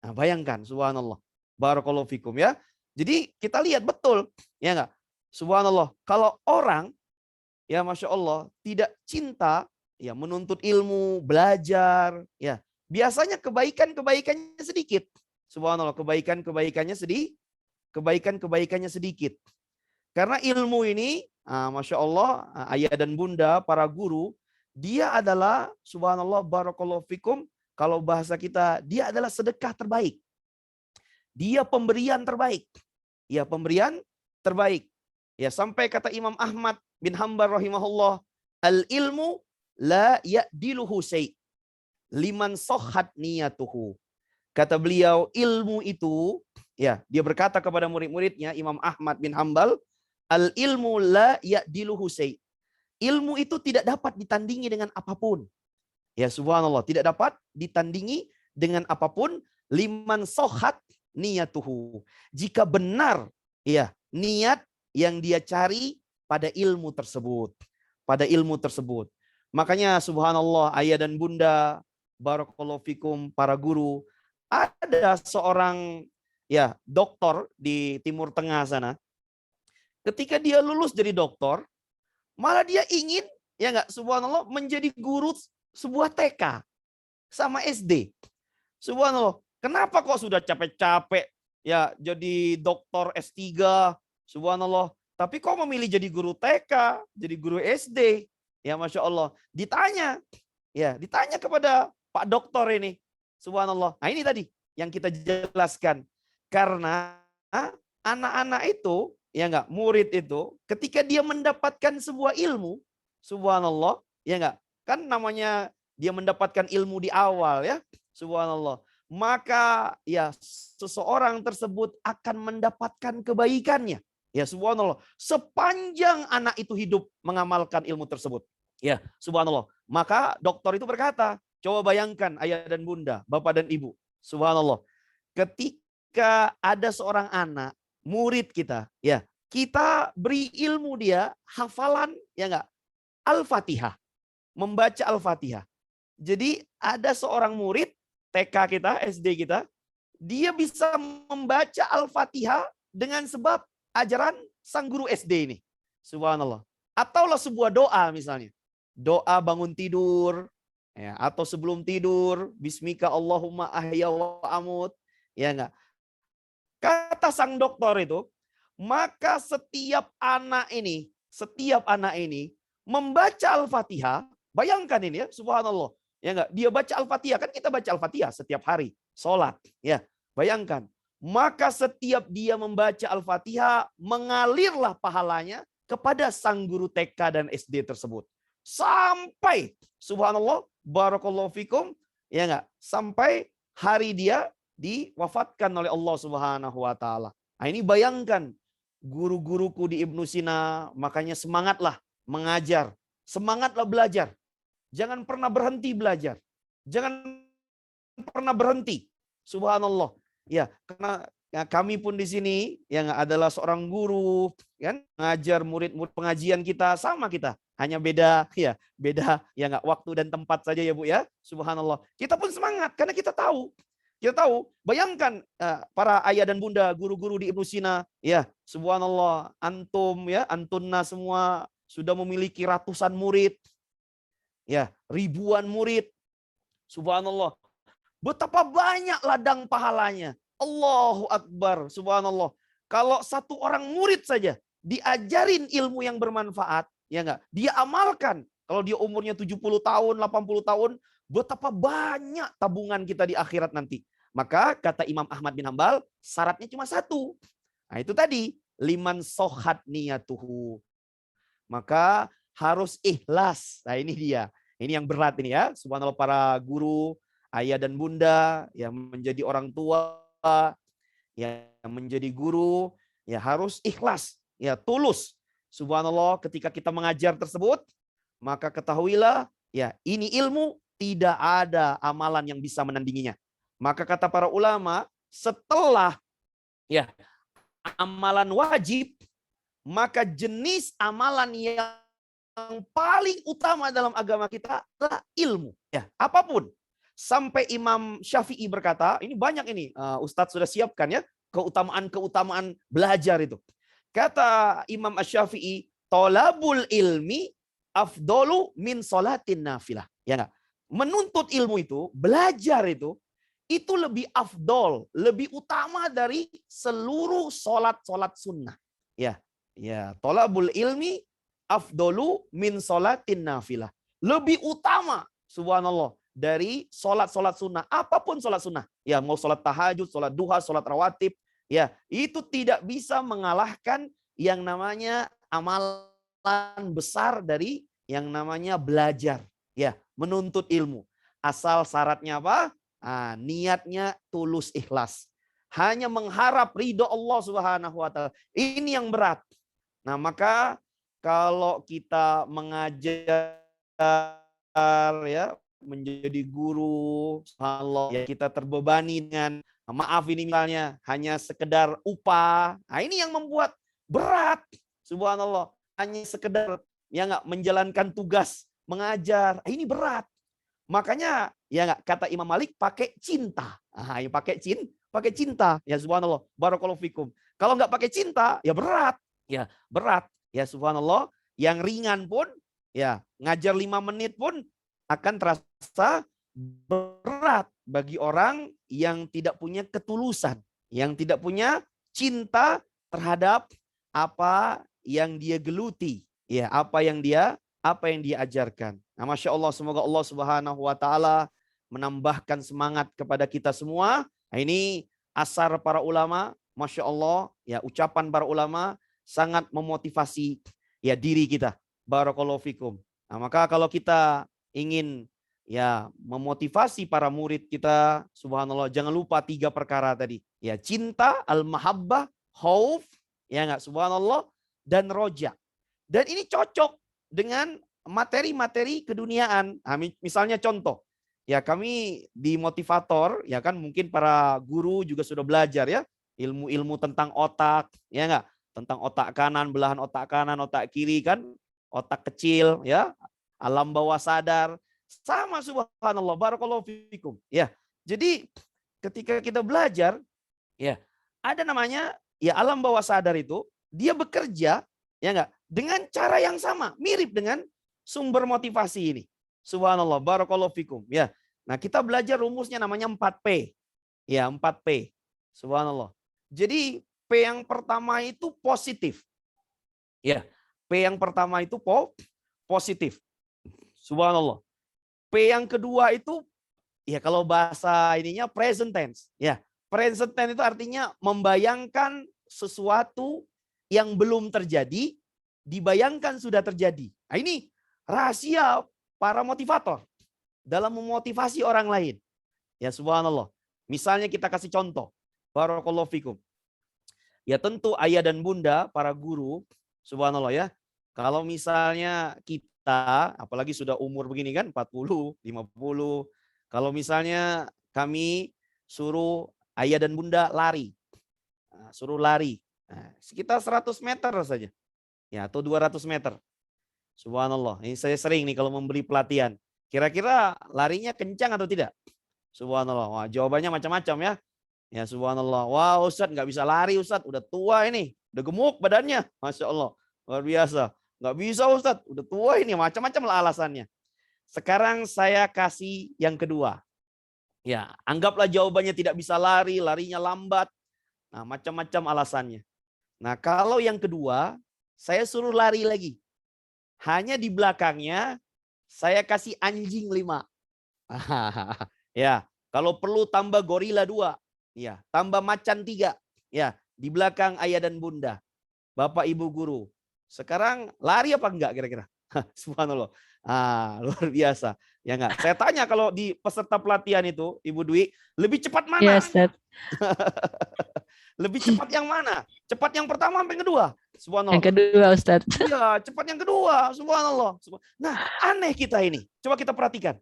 Bayangkan, subhanallah. Barakallahu fikum ya. Jadi kita lihat betul, ya enggak? Subhanallah. Kalau orang, ya Masya Allah, tidak cinta, ya menuntut ilmu, belajar, ya biasanya kebaikannya sedikit. Subhanallah, kebaikannya sedikit. Karena ilmu ini, Masya Allah, ayah dan bunda, para guru, dia adalah, subhanallah, barakallahu fikum, kalau bahasa kita, dia adalah sedekah terbaik. Dia pemberian terbaik. Ya, pemberian terbaik. Ya, sampai kata Imam Ahmad bin Hanbal rahimahullah, "Al-ilmu la ya'diluhu syai' liman sahhat niyatuhu." Kata beliau, ilmu itu, ya, dia berkata kepada murid-muridnya, Imam Ahmad bin Hanbal, "Al-ilmu la ya'diluhu syai'." Ilmu itu tidak dapat ditandingi dengan apapun. Ya subhanallah, tidak dapat ditandingi dengan apapun. Liman sohat niyatuhu. Jika benar ya niat yang dia cari pada ilmu tersebut. Pada ilmu tersebut. Makanya subhanallah, ayah dan bunda, barakallahu fikum, para guru, ada seorang ya doktor di Timur Tengah sana. Ketika dia lulus jadi doktor, malah dia ingin ya enggak, subhanallah, menjadi guru sebuah TK sama SD. Subhanallah. Kenapa kok sudah capek-capek ya jadi doktor S3, subhanallah. Tapi kok memilih jadi guru TK, jadi guru SD? Ya Masya Allah. Ditanya kepada Pak Doktor ini. Subhanallah. Nah ini tadi yang kita jelaskan. Karena anak-anak itu, ya enggak, murid itu, ketika dia mendapatkan sebuah ilmu, subhanallah, ya enggak, kan namanya dia mendapatkan ilmu di awal ya, subhanallah. Maka ya seseorang tersebut akan mendapatkan kebaikannya. Ya subhanallah. Sepanjang anak itu hidup mengamalkan ilmu tersebut. Ya subhanallah. Maka dokter itu berkata, coba bayangkan ayah dan bunda, bapak dan ibu. Subhanallah. Ketika ada seorang anak, murid kita, ya kita beri ilmu dia, hafalan, ya enggak, Al-Fatihah. Membaca Al-Fatihah. Jadi ada seorang murid, TK kita, SD kita, dia bisa membaca Al-Fatihah dengan sebab ajaran sang guru SD ini. Subhanallah. Ataulah sebuah doa misalnya. Doa bangun tidur, ya, atau sebelum tidur, Bismika Allahumma ahya wa amut. Ya enggak. Kata sang dokter itu, maka setiap anak ini membaca Al-Fatihah, bayangkan ini ya, subhanallah. Ya enggak, dia baca Al-Fatihah, kan kita baca Al-Fatihah setiap hari, sholat, ya. Bayangkan, maka setiap dia membaca Al-Fatihah, mengalirlah pahalanya kepada sang guru TK dan SD tersebut. Sampai, subhanallah, barakallahu fikum, ya enggak, sampai hari dia diwafatkan oleh Allah Subhanahu wa taala. Nah, ini bayangkan guru-guruku di Ibnu Sina, makanya semangatlah mengajar, semangatlah belajar. Jangan pernah berhenti belajar. Jangan pernah berhenti. Subhanallah. Ya, karena ya, kami pun di sini yang adalah seorang guru, kan, ngajar murid-murid pengajian kita sama kita. Hanya beda ya enggak waktu dan tempat saja ya Bu ya. Subhanallah. Kita pun semangat karena kita tahu, bayangkan para ayah dan bunda, guru-guru di Ibnu Sina, ya, subhanallah, antum ya, antunna semua sudah memiliki ratusan murid. Ya, ribuan murid. Subhanallah. Betapa banyak ladang pahalanya. Allahu Akbar. Subhanallah. Kalau satu orang murid saja diajarin ilmu yang bermanfaat, ya enggak? Dia amalkan. Kalau dia umurnya 70 tahun, 80 tahun, betapa banyak tabungan kita di akhirat nanti. Maka kata Imam Ahmad bin Hambal, syaratnya cuma satu. Nah, itu tadi, liman sohat niyatuhu. Maka harus ikhlas. Nah, ini dia. Ini yang berat ini ya. Subhanallah, para guru, ayah dan bunda yang menjadi orang tua, yang menjadi guru, ya harus ikhlas, ya tulus. Subhanallah, ketika kita mengajar tersebut, maka ketahuilah, ya ini ilmu, tidak ada amalan yang bisa menandinginya. Maka kata para ulama, setelah ya amalan wajib, maka jenis amalan yang paling utama dalam agama kita adalah ilmu. Ya, apapun. Sampai Imam Syafi'i berkata, ini banyak ini, Ustadz sudah siapkan ya, keutamaan-keutamaan belajar itu. Kata Imam Syafi'i, tolabul ilmi afdolu min sholatin nafilah. Ya enggak? Menuntut ilmu itu, belajar itu lebih afdol, lebih utama dari seluruh sholat-sholat sunnah. Ya, tolabul ilmi afdolu min sholatin nafilah. Lebih utama, subhanallah, dari sholat-sholat sunnah. Apapun sholat sunnah. Ya, mau sholat tahajud, sholat duha, sholat rawatib. Ya, itu tidak bisa mengalahkan yang namanya amalan besar dari yang namanya belajar. Ya, menuntut ilmu. Asal syaratnya apa? Niatnya tulus ikhlas. Hanya mengharap ridho Allah Subhanahu wa taala. Ini yang berat. Nah, maka kalau kita mengajar ya, menjadi guru, subhanallah, ya kita terbebani dengan maaf ini misalnya hanya sekedar upah. Nah, ini yang membuat berat. Subhanallah, hanya sekedar ya enggak menjalankan tugas mengajar. Ini berat. Makanya ya enggak, kata Imam Malik, pakai cinta. Pakai cinta. Ya subhanallah, barakallahu fikum. Kalau enggak pakai cinta, ya berat. Ya, berat. Ya subhanallah, yang ringan pun ya ngajar 5 menit pun akan terasa berat. bagi orang yang tidak punya ketulusan, yang tidak punya cinta terhadap apa yang dia geluti, ya, apa yang dia ajarkan. Nah, Masya Allah, semoga Allah Subhanahu wa taala menambahkan semangat kepada kita semua. Nah, ini asar para ulama, Masya Allah, ya, ucapan para ulama sangat memotivasi ya diri kita. Barakallahu fikum. Nah, maka kalau kita ingin ya memotivasi para murid kita, subhanallah, jangan lupa 3 perkara tadi. Ya, cinta, al-mahabbah, khauf, ya enggak, subhanallah, dan roja. Dan ini cocok dengan materi-materi keduniaan. Nah, misalnya contoh, ya kami di motivator, ya kan mungkin para guru juga sudah belajar ya, ilmu-ilmu tentang otak, ya enggak? Tentang otak kanan, belahan otak kanan, otak kiri kan, otak kecil, ya, alam bawah sadar. Sama, subhanallah, barakallahu fikum. Ya, jadi ketika kita belajar, ya, ada namanya ya alam bawah sadar itu, dia bekerja ya enggak dengan cara yang sama, mirip dengan sumber motivasi ini. Subhanallah, barakallahu fikum. Ya. Nah, kita belajar rumusnya namanya 4P. Ya, 4P. Subhanallah. Jadi P yang pertama itu positif. Ya, P yang pertama itu positif. Subhanallah. P yang kedua itu ya kalau bahasa ininya present tense. Ya, present tense itu artinya membayangkan sesuatu yang belum terjadi, dibayangkan sudah terjadi. Nah, ini rahasia para motivator dalam memotivasi orang lain. Ya, subhanallah. Misalnya kita kasih contoh. Barakallahu fikum. Ya tentu ayah dan bunda, para guru, subhanallah ya. Kalau misalnya kita, apalagi sudah umur begini kan, 40, 50. Kalau misalnya kami suruh ayah dan bunda lari. Nah, suruh lari. Nah, sekitar 100 meter saja. Ya, atau 200 meter. Subhanallah. Ini saya sering nih kalau memberi pelatihan. Kira-kira larinya kencang atau tidak? Subhanallah. Wah, jawabannya macam-macam ya. Ya, subhanallah. Wah, Ustadz nggak bisa lari, Ustadz. Udah tua ini. Udah gemuk badannya. Masya Allah. Luar biasa. Nggak bisa, Ustadz. Udah tua ini. Macam-macam lah alasannya. Sekarang saya kasih yang kedua. Ya, anggaplah jawabannya tidak bisa lari, larinya lambat. Nah, macam-macam alasannya. Nah, kalau yang kedua, saya suruh lari lagi. Hanya di belakangnya, saya kasih anjing 5. Ya, kalau perlu tambah gorila 2. Ya, tambah macan 3. Ya, di belakang ayah dan bunda. Bapak ibu guru. Sekarang lari apa enggak kira-kira? Subhanallah. Luar biasa. Ya enggak? Saya tanya kalau di peserta pelatihan itu, Ibu Dwi, lebih cepat mana? Ya, Ustaz. Lebih cepat yang mana? Cepat yang pertama sampai yang kedua? Subhanallah. Yang kedua, Ustaz. Iya, cepat yang kedua. Subhanallah. Nah, aneh kita ini. Coba kita perhatikan.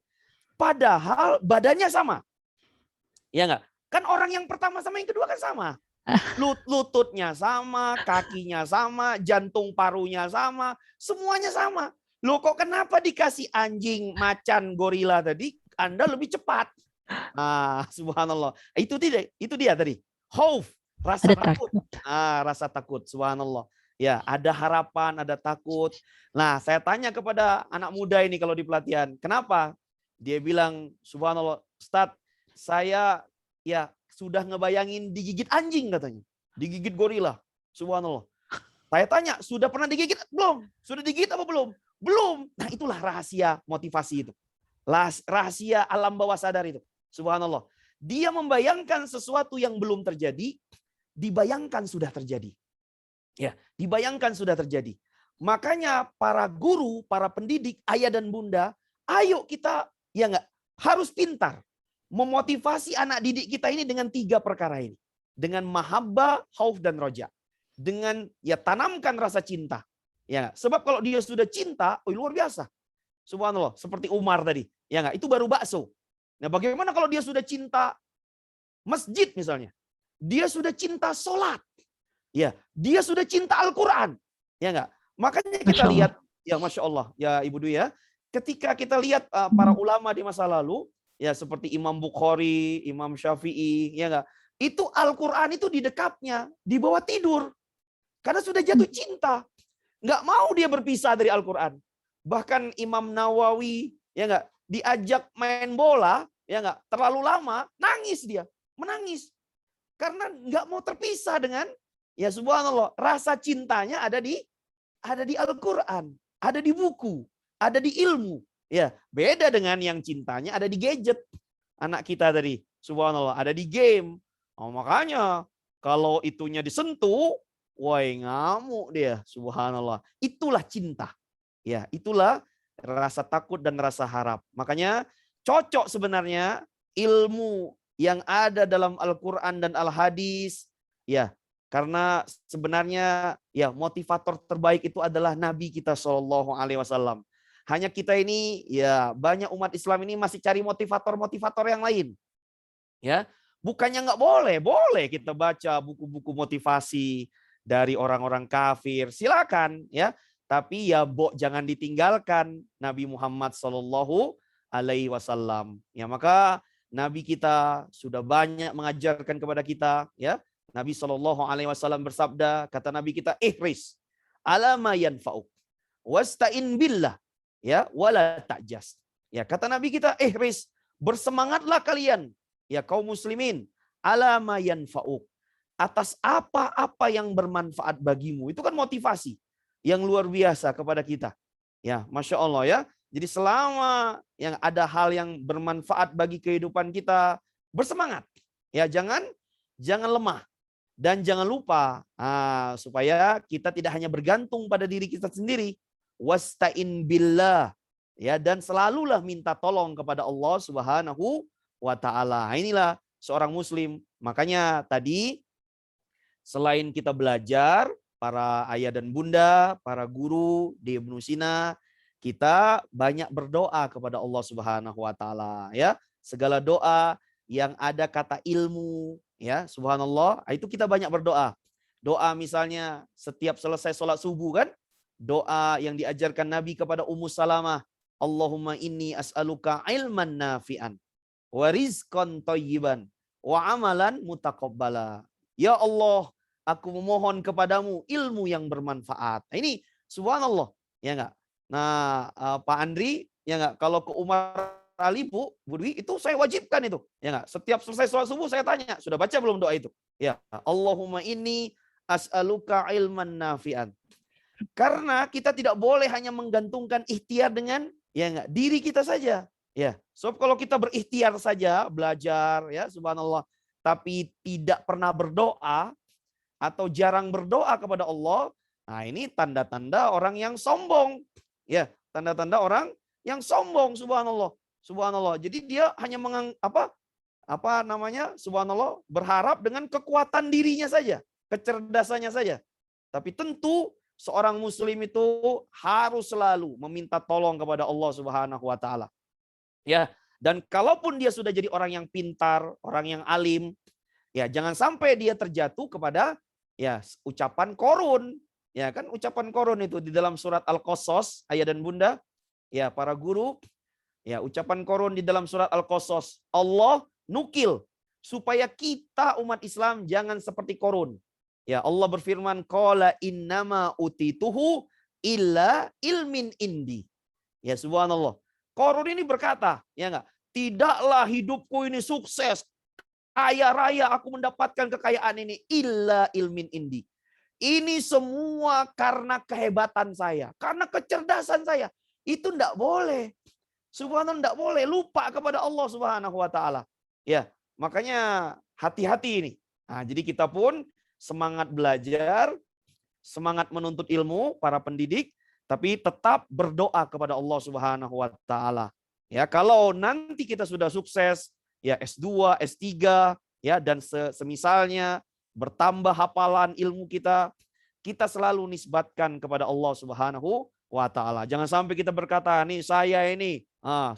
Padahal badannya sama. Ya enggak? Kan orang yang pertama sama yang kedua kan sama. Lututnya sama, kakinya sama, jantung parunya sama, semuanya sama. Loh kok kenapa dikasih anjing, macan, gorila tadi Anda lebih cepat? Nah, subhanallah. Itu dia tadi. Khauf, rasa takut. Rasa takut, subhanallah. Ya, ada harapan, ada takut. Nah, saya tanya kepada anak muda ini kalau di pelatihan, kenapa? Dia bilang, subhanallah, Ustadz, saya ya sudah ngebayangin digigit anjing katanya. Digigit gorila. Subhanallah. Saya tanya, sudah pernah digigit? Belum. Sudah digigit apa belum? Belum. Nah, itulah rahasia motivasi itu. Rahasia alam bawah sadar itu. Subhanallah. Dia membayangkan sesuatu yang belum terjadi, dibayangkan sudah terjadi. Ya, dibayangkan sudah terjadi. Makanya para guru, para pendidik, ayah dan bunda, ayo kita ya enggak harus pintar memotivasi anak didik kita ini dengan 3 perkara ini. Dengan mahabbah, khauf dan roja. Dengan ya tanamkan rasa cinta. Ya, sebab kalau dia sudah cinta, luar biasa. Subhanallah, seperti Umar tadi. Ya enggak, itu baru bakso. Nah, bagaimana kalau dia sudah cinta masjid misalnya? Dia sudah cinta sholat. Ya, dia sudah cinta Al-Quran. Ya enggak? Makanya kita lihat, ya Masya Allah, ya Ibu Dwi ya. Ketika kita lihat para ulama di masa lalu, ya seperti Imam Bukhari, Imam Syafi'i, ya enggak? Itu Al-Quran itu di dekapnya, dibawa tidur. Karena sudah jatuh cinta. Enggak mau dia berpisah dari Al-Quran. Bahkan Imam Nawawi, ya enggak, diajak main bola, ya nggak, terlalu lama, nangis dia, menangis. Karena nggak mau terpisah dengan, ya subhanallah, rasa cintanya ada di Al-Quran, ada di buku, ada di ilmu. Ya, beda dengan yang cintanya ada di gadget. Anak kita tadi, subhanallah, ada di game. Oh, makanya kalau itunya disentuh, woi ngamuk dia, subhanallah. Itulah cinta. Ya, itulah rasa takut dan rasa harap. Makanya cocok sebenarnya ilmu yang ada dalam Al-Quran dan Al-Hadis. Ya, karena sebenarnya ya motivator terbaik itu adalah Nabi kita Shallallahu Alaihi Wasallam. Hanya kita ini ya banyak umat Islam ini masih cari motivator-motivator yang lain. Ya, bukannya nggak boleh, boleh kita baca buku-buku motivasi dari orang-orang kafir, silakan ya. Tapi ya jangan ditinggalkan Nabi Muhammad Shallallahu Alaihi Wasallam. Ya maka Nabi kita sudah banyak mengajarkan kepada kita. Ya Nabi Shallallahu Alaihi Wasallam bersabda, kata Nabi kita, ihris ala ma yanfa'uk wasta'in billah ya wala ta'jas. Ya kata Nabi kita, ihris, bersemangatlah kalian ya kaum muslimin ala ma yanfa'uk, atas apa-apa yang bermanfaat bagimu. Itu kan motivasi yang luar biasa kepada kita. Ya, Masya Allah ya. Jadi selama yang ada hal yang bermanfaat bagi kehidupan kita, bersemangat. Ya, jangan lemah. Dan jangan lupa supaya kita tidak hanya bergantung pada diri kita sendiri. Wasta'in billah. Ya, dan selalulah minta tolong kepada Allah Subhanahu wa taala. Inilah seorang muslim. Makanya tadi selain kita belajar, para ayah dan bunda, para guru di Ibnu Sina, kita banyak berdoa kepada Allah Subhanahu wa taala ya. Segala doa yang ada kata ilmu ya, subhanallah, itu kita banyak berdoa. Doa misalnya setiap selesai sholat subuh kan, doa yang diajarkan Nabi kepada Ummu Salamah, Allahumma inni as'aluka ilman nafi'an wa rizqan thayyiban wa amalan mutaqabbala. Ya Allah, aku memohon kepadamu ilmu yang bermanfaat. Nah, ini subhanallah, ya enggak? Nah, Pak Andri, ya enggak, kalau ke Umar Ali, Bu Dwi, itu saya wajibkan itu. Ya enggak? Setiap selesai sholat subuh saya tanya, sudah baca belum doa itu? Ya, Allahumma inni as'aluka ilman nafi'an. Karena kita tidak boleh hanya menggantungkan ikhtiar dengan ya enggak, diri kita saja. Ya, so kalau kita berikhtiar saja, belajar ya, subhanallah, tapi tidak pernah berdoa atau jarang berdoa kepada Allah, nah ini tanda-tanda orang yang sombong. Ya, tanda-tanda orang yang sombong, subhanallah. Subhanallah. Jadi dia hanya subhanallah, berharap dengan kekuatan dirinya saja, kecerdasannya saja. Tapi tentu seorang muslim itu harus selalu meminta tolong kepada Allah Subhanahu wa taala. Ya, dan kalaupun dia sudah jadi orang yang pintar, orang yang alim, ya jangan sampai dia terjatuh kepada ya ucapan korun. Ya kan ucapan korun itu di dalam surat Al-Qasas, ayah dan bunda, ya para guru, ya ucapan korun di dalam surat Al-Qasas, Allah nukil supaya kita umat Islam jangan seperti korun. Ya Allah berfirman, qala innama utituhu illa ilmin indi. Ya subhanallah. Korun ini berkata, ya enggak, tidaklah hidupku ini sukses, kaya raya, aku mendapatkan kekayaan ini illa ilmin indi. Ini semua karena kehebatan saya, karena kecerdasan saya. Itu enggak boleh. Subhanallah, enggak boleh lupa kepada Allah Subhanahu wa taala. Ya, makanya hati-hati ini. Nah, jadi kita pun semangat belajar, semangat menuntut ilmu, para pendidik, tapi tetap berdoa kepada Allah Subhanahu wa taala. Ya, kalau nanti kita sudah sukses, ya S2, S3, ya dan semisalnya, bertambah hafalan ilmu kita selalu nisbatkan kepada Allah Subhanahu wa taala. Jangan sampai kita berkata, nih saya ini,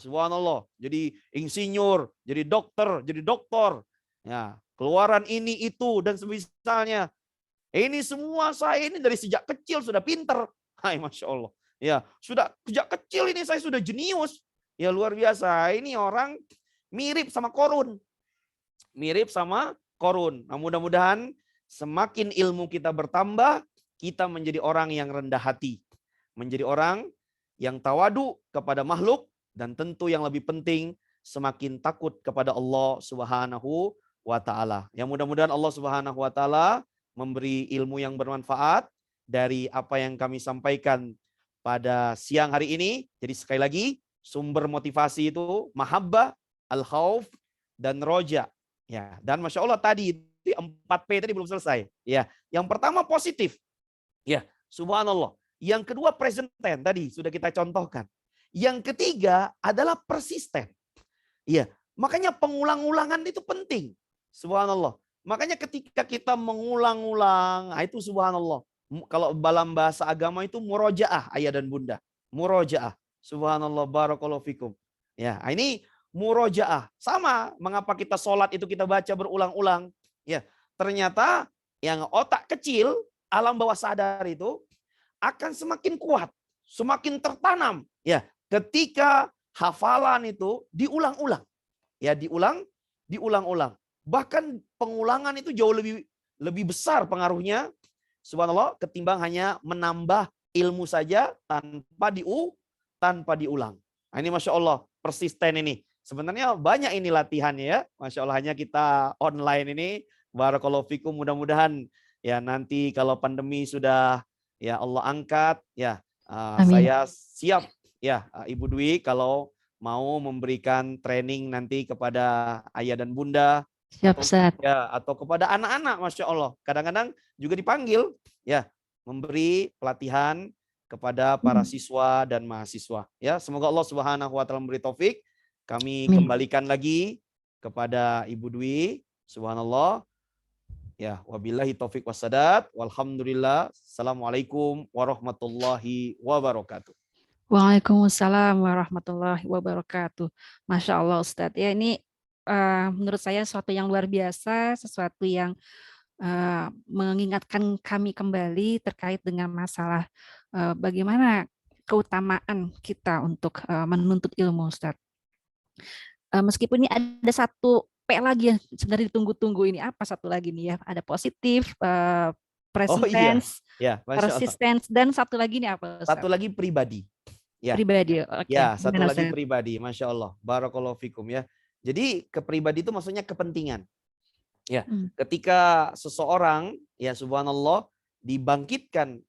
subhanallah, jadi insinyur, jadi dokter, ya, keluaran ini itu dan semisalnya. Ini semua saya ini dari sejak kecil sudah pinter. Hai, Masya Allah. Ya, sudah sejak kecil ini saya sudah jenius. Ya luar biasa. Ini orang mirip sama korun. Mirip sama korun. Nah, mudah-mudahan semakin ilmu kita bertambah, kita menjadi orang yang rendah hati. Menjadi orang yang tawadu kepada makhluk. Dan tentu yang lebih penting, semakin takut kepada Allah Subhanahu wa taala. Ya mudah-mudahan Allah Subhanahu wa taala memberi ilmu yang bermanfaat dari apa yang kami sampaikan pada siang hari ini. Jadi sekali lagi, sumber motivasi itu mahabbah, al-khauf, dan roja. Ya, dan Masya Allah tadi 4P tadi belum selesai. Ya, yang pertama positif. Ya, subhanallah. Yang kedua present tense tadi sudah kita contohkan. Yang ketiga adalah persisten. Ya, makanya pengulang-ulangan itu penting. Subhanallah. Makanya ketika kita mengulang-ulang, itu subhanallah. Kalau dalam bahasa agama itu murojaah ayah dan bunda. Murojaah. Subhanallah barakallahu fikum. Ya, ini murojaah. Sama mengapa kita sholat itu kita baca berulang-ulang. Ya, ternyata yang otak kecil, alam bawah sadar itu akan semakin kuat, semakin tertanam. Ya, ketika hafalan itu diulang-ulang. Ya, diulang-ulang. Bahkan pengulangan itu jauh lebih besar pengaruhnya, subhanallah, ketimbang hanya menambah ilmu saja tanpa diulang. Nah, ini Masya Allah, persisten ini. Sebenarnya banyak ini latihannya ya. Masya Allah, hanya kita online ini. Barakallahu fikum, mudah-mudahan ya nanti kalau pandemi sudah ya Allah angkat, ya saya siap ya Ibu Dwi kalau mau memberikan training nanti kepada ayah dan bunda. Siap, Ustaz. Ya, atau kepada anak-anak, Masya Allah. Kadang-kadang juga dipanggil ya memberi pelatihan kepada para siswa dan mahasiswa. Ya, semoga Allah Subhanahu wa taala memberi taufik. Kami kembalikan lagi kepada Ibu Dwi. Subhanallah. Ya, wabillahi taufik wassadat. Walhamdulillah. Assalamualaikum warahmatullahi wabarakatuh. Waalaikumsalam warahmatullahi wabarakatuh. Masya Allah Ustadz. Ya, ini menurut saya sesuatu yang luar biasa, sesuatu yang mengingatkan kami kembali terkait dengan masalah bagaimana keutamaan kita untuk menuntut ilmu, Ustadz. Meskipun ini ada satu P lagi yang sebenarnya ditunggu-tunggu, ini apa satu lagi nih ya? Ada positif, present tense, persistence, dan satu lagi nih apa, Ustaz? Satu lagi pribadi. Ya. Pribadi. Okay. Ya, satu lagi pribadi. Masya Allah. Barakallahu fikum ya. Jadi kepribadi itu maksudnya kepentingan. Ya, ketika seseorang ya subhanallah dibangkitkan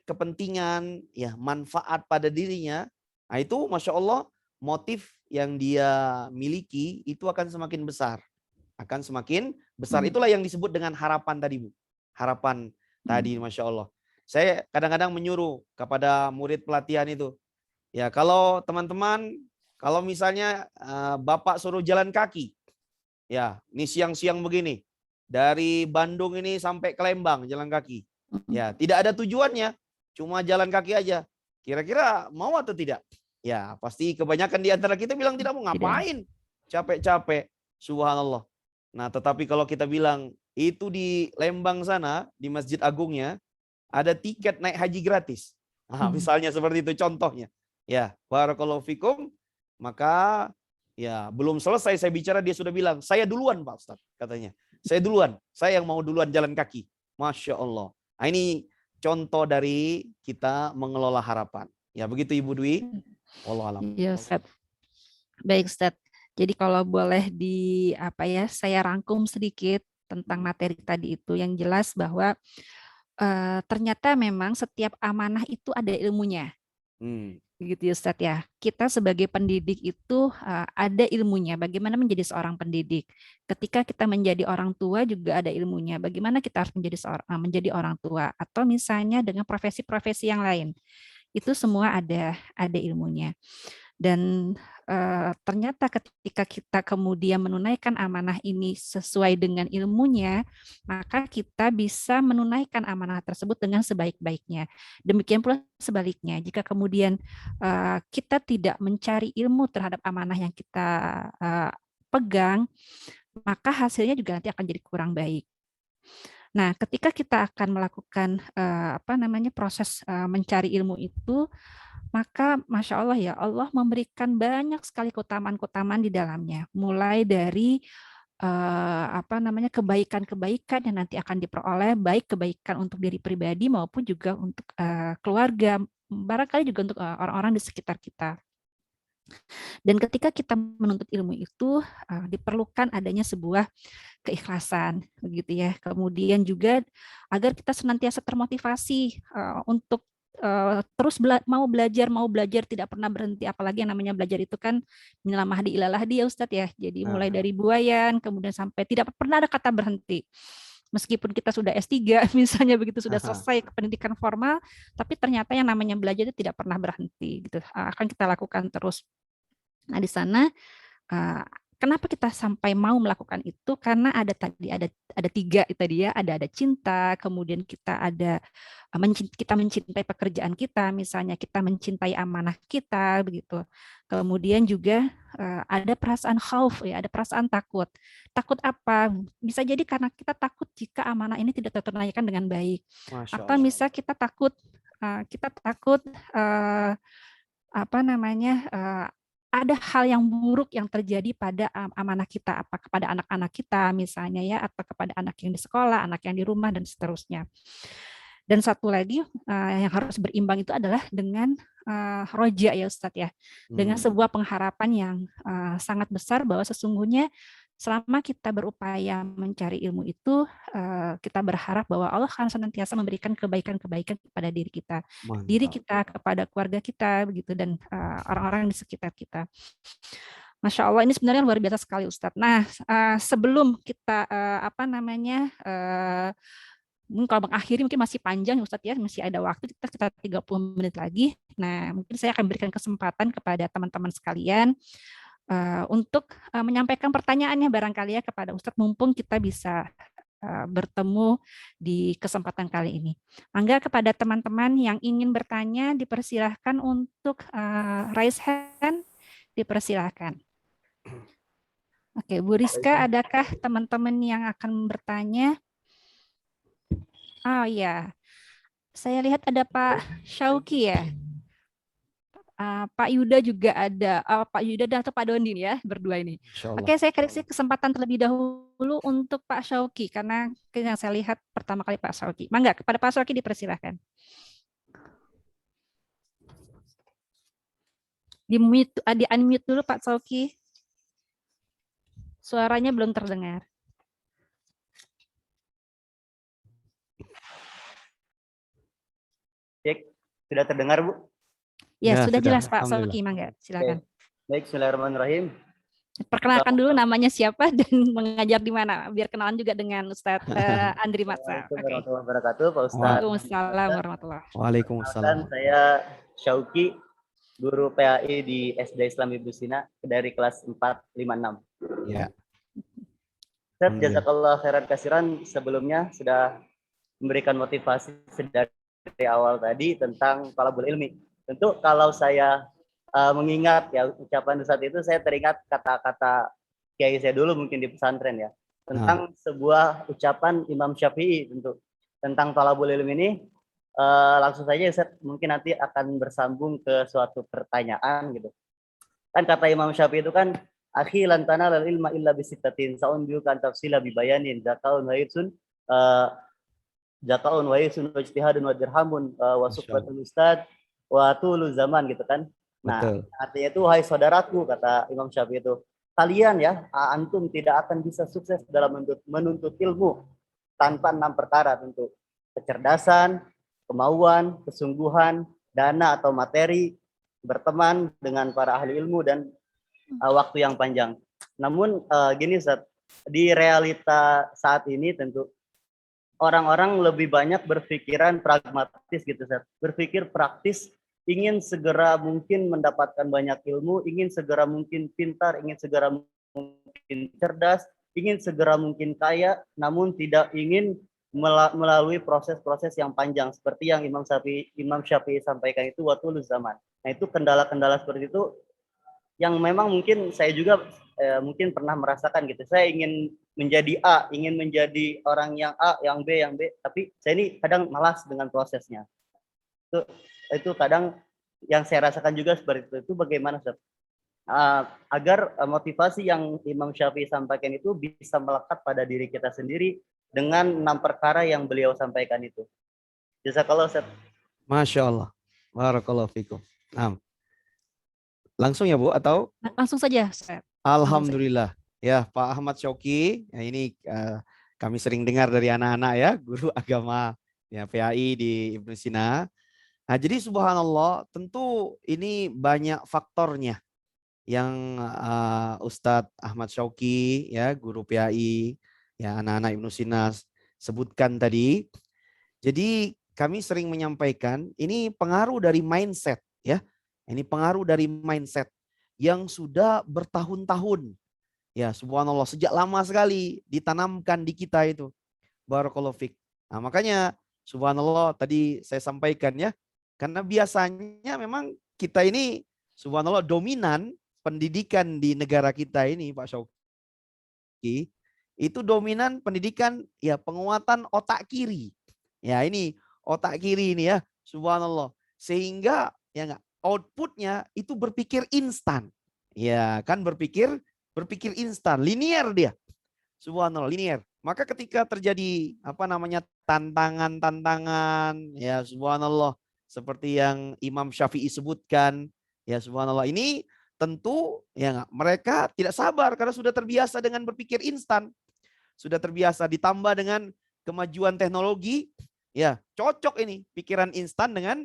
kepentingan ya manfaat pada dirinya, nah itu Masya Allah motif yang dia miliki itu akan semakin besar. Akan semakin besar. Itulah yang disebut dengan harapan tadi, Bu. Harapan tadi, Masya Allah. Saya kadang-kadang menyuruh kepada murid pelatihan itu. Ya, kalau teman-teman, kalau misalnya Bapak suruh jalan kaki. Ya, ini siang-siang begini. Dari Bandung ini sampai ke Lembang jalan kaki. Ya, tidak ada tujuannya. Cuma jalan kaki aja. Kira-kira mau atau tidak? Ya, pasti kebanyakan di antara kita bilang tidak mau. Ngapain? Capek-capek. Subhanallah. Nah, tetapi kalau kita bilang itu di Lembang sana, di Masjid Agungnya, ada tiket naik haji gratis. Nah, misalnya seperti itu contohnya. Ya, barakallahu fikum. Maka ya belum selesai saya bicara dia sudah bilang, saya duluan Pak Ustaz, katanya. Saya duluan. Saya yang mau duluan jalan kaki. Masya Allah. Nah, ini contoh dari kita mengelola harapan. Ya, begitu Ibu Dwi. Wallahualam. Ya, Ustaz. Baik, Ustaz. Jadi kalau boleh saya rangkum sedikit tentang materi tadi itu, yang jelas bahwa ternyata memang setiap amanah itu ada ilmunya. Begitu ya Ustaz ya. Kita sebagai pendidik itu ada ilmunya. Bagaimana menjadi seorang pendidik. Ketika kita menjadi orang tua juga ada ilmunya. Bagaimana kita harus menjadi orang tua. Atau misalnya dengan profesi-profesi yang lain. Itu semua ada ilmunya. Dan ternyata ketika kita kemudian menunaikan amanah ini sesuai dengan ilmunya, maka kita bisa menunaikan amanah tersebut dengan sebaik-baiknya. Demikian pula sebaliknya, jika kemudian kita tidak mencari ilmu terhadap amanah yang kita pegang, maka hasilnya juga nanti akan jadi kurang baik. Nah, ketika kita akan melakukan proses mencari ilmu itu, maka Masya Allah ya, Allah memberikan banyak sekali keutamaan-keutamaan di dalamnya. Mulai dari kebaikan-kebaikan yang nanti akan diperoleh, baik kebaikan untuk diri pribadi maupun juga untuk keluarga, barangkali juga untuk orang-orang di sekitar kita. Dan ketika kita menuntut ilmu itu diperlukan adanya sebuah keikhlasan, begitu ya. Kemudian juga agar kita senantiasa termotivasi untuk terus mau belajar tidak pernah berhenti, apalagi yang namanya belajar itu kan minal mahdi ilal lahdi ya Ustadz ya. Jadi mulai dari buayan kemudian sampai tidak pernah ada kata berhenti. Meskipun kita sudah S3 misalnya begitu sudah selesai pendidikan formal, tapi ternyata yang namanya belajar itu tidak pernah berhenti gitu. Akan kita lakukan terus. Nah, di sana kenapa kita sampai mau melakukan itu? Karena ada tadi ada tiga tadi ya, ada cinta, kemudian kita ada kita mencintai pekerjaan kita, misalnya kita mencintai amanah kita begitu. Kemudian juga ada perasaan khauf ya, ada perasaan takut. Takut apa? Bisa jadi karena kita takut jika amanah ini tidak tertunaikan dengan baik. Atau misal kita takut apa namanya ada hal yang buruk yang terjadi pada amanah kita, apa kepada anak-anak kita misalnya ya, atau kepada anak yang di sekolah, anak yang di rumah dan seterusnya. Dan satu lagi yang harus berimbang itu adalah dengan roja ya Ustadz ya, dengan sebuah pengharapan yang sangat besar bahwa sesungguhnya selama kita berupaya mencari ilmu itu, kita berharap bahwa Allah akan senantiasa memberikan kebaikan-kebaikan kepada diri kita, kepada keluarga kita, begitu, dan orang-orang di sekitar kita. Masya Allah, ini sebenarnya luar biasa sekali Ustadz. Nah, sebelum kita mungkin kalau mengakhiri mungkin masih panjang Ustadz ya, masih ada waktu, kita sekitar 30 menit lagi. Nah, mungkin saya akan berikan kesempatan kepada teman-teman sekalian untuk menyampaikan pertanyaannya barangkali ya kepada Ustadz, mumpung kita bisa bertemu di kesempatan kali ini. Mangga kepada teman-teman yang ingin bertanya dipersilahkan untuk raise hand, dipersilahkan. Oke, Bu Rizka, adakah teman-teman yang akan bertanya? Oh ya, saya lihat ada Pak Syauki ya. Pak Yuda juga ada, Pak Yuda atau Pak Dondin ya, berdua ini. Oke, saya kasih kesempatan terlebih dahulu untuk Pak Syauki, karena yang saya lihat pertama kali Pak Syauki. Mangga, kepada Pak Syauki dipersilahkan. Di-unmute dulu Pak Syauki. Suaranya belum terdengar. Cek, sudah terdengar Bu? Ya, sudah jelas Pak Syauki, mangga, silakan. Baik, bismillahirrahmanirrahim. Perkenalkan dulu namanya siapa dan mengajar di mana, biar kenalan juga dengan Ustadz Andri Matsa. Assalamualaikum warahmatullahi wabarakatuh, Pak Ustadz. Waalaikumsalam warahmatullahi wabarakatuh. Waalaikumsalam. Saya Syauki, guru PAI di SD Islam Ibu Sina dari kelas 456. Ya. Ustadz, jazakallah khairan kasiran, sebelumnya sudah memberikan motivasi dari awal tadi tentang talabul ilmi. Tentu kalau saya mengingat ya ucapan saat itu, saya teringat kata-kata kiai saya dulu mungkin di pesantren ya, tentang sebuah ucapan Imam Syafi'i tentu tentang talabul ilmi ini. Langsung saja Ustaz, mungkin nanti akan bersambung ke suatu pertanyaan gitu. Kan kata Imam Syafi'i itu kan, akhi lan tanalal ilma illa bisittatin, sa'unbiukan tafsila bibayanin, zakaun wa irsun zakaun wa irsun wa ijtihadun wa dirhamun wa suhbatul ustad wa tulu zaman gitu kan. Nah, artinya itu, hai saudaraku, kata Imam Syafi'i itu, kalian ya, antum tidak akan bisa sukses dalam menuntut ilmu tanpa 6 perkara tentu. Kecerdasan, kemauan, kesungguhan, dana atau materi, berteman dengan para ahli ilmu, dan waktu yang panjang. Namun gini Ustaz, di realita saat ini tentu orang-orang lebih banyak berpikiran pragmatis gitu Ustaz. Berpikir praktis, ingin segera mungkin mendapatkan banyak ilmu, ingin segera mungkin pintar, ingin segera mungkin cerdas, ingin segera mungkin kaya, namun tidak ingin melalui proses-proses yang panjang seperti yang Imam Syafi'i sampaikan itu watul zaman. Nah, itu kendala-kendala seperti itu yang memang mungkin saya juga mungkin pernah merasakan gitu. Saya ingin menjadi A, ingin menjadi orang yang A, yang B, tapi saya ini kadang malas dengan prosesnya. Itu kadang yang saya rasakan juga seperti itu. Itu bagaimana Ustaz? Agar motivasi yang Imam Syafi'i sampaikan itu bisa melekat pada diri kita sendiri dengan 6 perkara yang beliau sampaikan itu. Jazakallah Ustaz. Masya Allah. Barakallahu fikum. Langsung ya Bu atau? Langsung saja, Ustaz. Alhamdulillah. Ya, Pak Ahmad Syauqi, ya ini kami sering dengar dari anak-anak ya, guru agama ya PAI di Ibnu Sina. Nah, jadi subhanallah, tentu ini banyak faktornya yang Ustadz Ahmad Syauqi ya, guru PAI, ya anak-anak Ibnu Sina sebutkan tadi. Jadi kami sering menyampaikan ini pengaruh dari mindset ya. Ini pengaruh dari mindset yang sudah bertahun-tahun. Ya, subhanallah, sejak lama sekali ditanamkan di kita itu. Barakallahu fik. Nah, makanya subhanallah tadi saya sampaikan ya. Karena biasanya memang kita ini subhanallah dominan pendidikan di negara kita ini Pak Syauqi. Itu dominan pendidikan ya penguatan otak kiri. Ya, ini otak kiri ini ya, subhanallah. Sehingga ya enggak outputnya itu berpikir instan. Ya, kan berpikir instan, linear dia. Subhanallah, linear. Maka ketika terjadi tantangan-tantangan ya subhanallah seperti yang Imam Syafi'i sebutkan, ya subhanallah, ini tentu ya mereka tidak sabar karena sudah terbiasa dengan berpikir instan. Sudah terbiasa ditambah dengan kemajuan teknologi, ya cocok ini pikiran instan dengan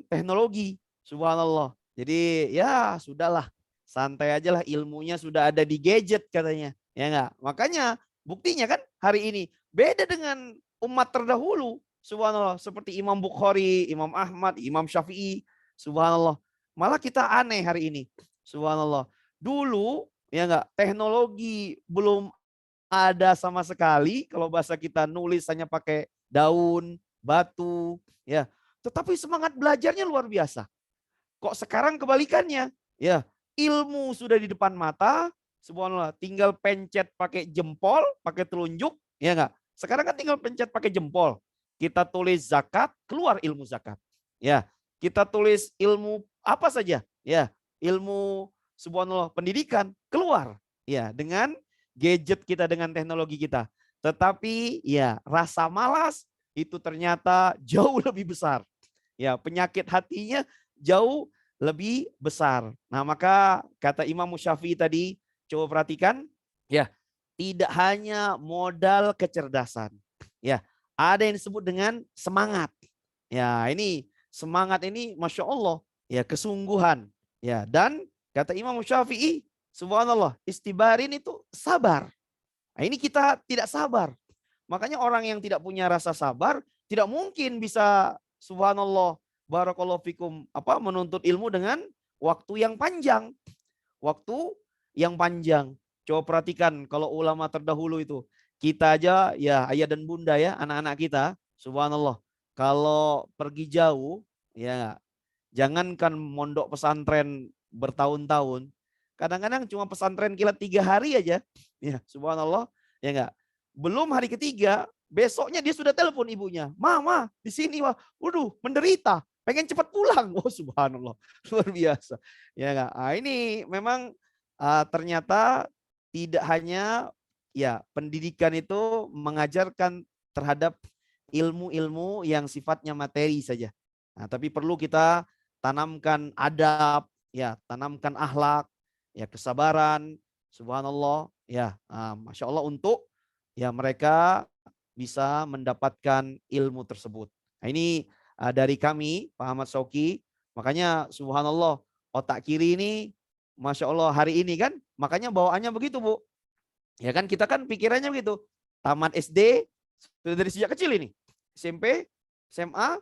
teknologi. Subhanallah. Jadi ya sudahlah, santai aja lah, ilmunya sudah ada di gadget katanya. Ya enggak? Makanya buktinya kan hari ini beda dengan umat terdahulu. Subhanallah, seperti Imam Bukhari, Imam Ahmad, Imam Syafi'i. Subhanallah. Malah kita aneh hari ini. Subhanallah. Dulu ya enggak, teknologi belum ada sama sekali. Kalau bahasa kita nulis hanya pakai daun, batu, ya. Tetapi semangat belajarnya luar biasa. Kok sekarang kebalikannya? Ya, ilmu sudah di depan mata, subhanallah, tinggal pencet pakai jempol, pakai telunjuk, ya enggak? Sekarang kan tinggal pencet pakai jempol. Kita tulis zakat, keluar ilmu zakat. Ya, kita tulis ilmu apa saja, ya, ilmu subhanallah pendidikan keluar, ya, dengan gadget kita, dengan teknologi kita. Tetapi ya rasa malas itu ternyata jauh lebih besar. Ya, penyakit hatinya jauh lebih besar. Nah, maka kata Imam Syafi'i tadi, coba perhatikan, ya, tidak hanya modal kecerdasan. Ya, ada yang disebut dengan semangat. Ya, ini semangat ini Masya Allah, ya, kesungguhan. Ya, dan kata Imam Syafi'i, subhanallah, istibarin itu sabar. Nah, ini kita tidak sabar. Makanya orang yang tidak punya rasa sabar tidak mungkin bisa subhanallah barakallahu fikum menuntut ilmu dengan waktu yang panjang. Waktu yang panjang. Coba perhatikan kalau ulama terdahulu itu. Kita aja ya ayah dan bunda ya, anak-anak kita, subhanallah. Kalau pergi jauh ya jangankan mondok pesantren bertahun-tahun. Kadang-kadang cuma pesantren kilat 3 hari aja. Ya, subhanallah, ya enggak. Belum hari ketiga, besoknya dia sudah telepon ibunya. Mama, di sini wah, waduh, menderita, pengen cepat pulang. Oh, subhanallah, luar biasa. Ya enggak. Nah, ini memang ternyata tidak hanya ya pendidikan itu mengajarkan terhadap ilmu-ilmu yang sifatnya materi saja. Nah, tapi perlu kita tanamkan adab, ya, tanamkan akhlak, ya, kesabaran, subhanallah, ya, masya Allah, untuk ya mereka bisa mendapatkan ilmu tersebut. Nah, ini dari kami, Pak Ahmad Syauqi. Makanya subhanallah, otak kiri ini masya Allah hari ini kan, makanya bawaannya begitu Bu. Ya kan, kita kan pikirannya begitu. Tamat SD sudah dari sejak kecil ini, SMP, SMA,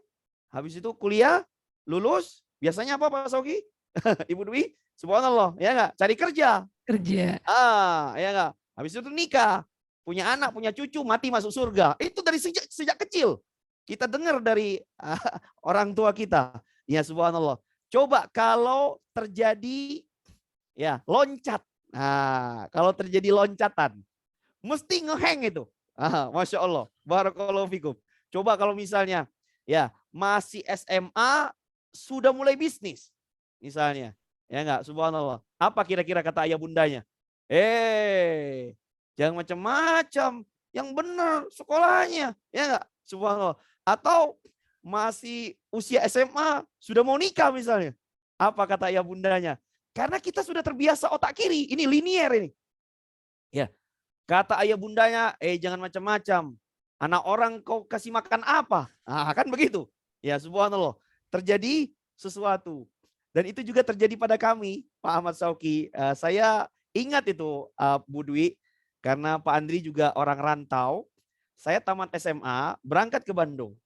habis itu kuliah, lulus, biasanya apa Pak Syauqi? Ibu Dwi, subhanallah, ya enggak, cari kerja. Ya enggak. Habis itu nikah, punya anak, punya cucu, mati masuk surga. Itu dari sejak kecil. Kita dengar dari orang tua kita. Ya subhanallah. Coba kalau terjadi ya loncat. Nah, kalau terjadi loncatan, mesti ngeheng itu. Masya Allah. Barakallahu fikum. Coba kalau misalnya ya masih SMA sudah mulai bisnis. Misalnya. Ya enggak, subhanallah. Apa kira-kira kata ayah bundanya? Jangan macam-macam. Yang benar sekolahnya. Ya enggak, subhanallah. Atau masih usia SMA sudah mau nikah misalnya. Apa kata ayah bundanya? Karena kita sudah terbiasa otak kiri, ini linier ini. Ya, kata ayah bundanya, jangan macam-macam. Anak orang kau kasih makan apa? Nah, kan begitu. Ya, subhanallah. Terjadi sesuatu. Dan itu juga terjadi pada kami, Pak Ahmad Sauki. Saya ingat itu, Bu Dwi, karena Pak Andri juga orang rantau. Saya tamat SMA, berangkat ke Bandung.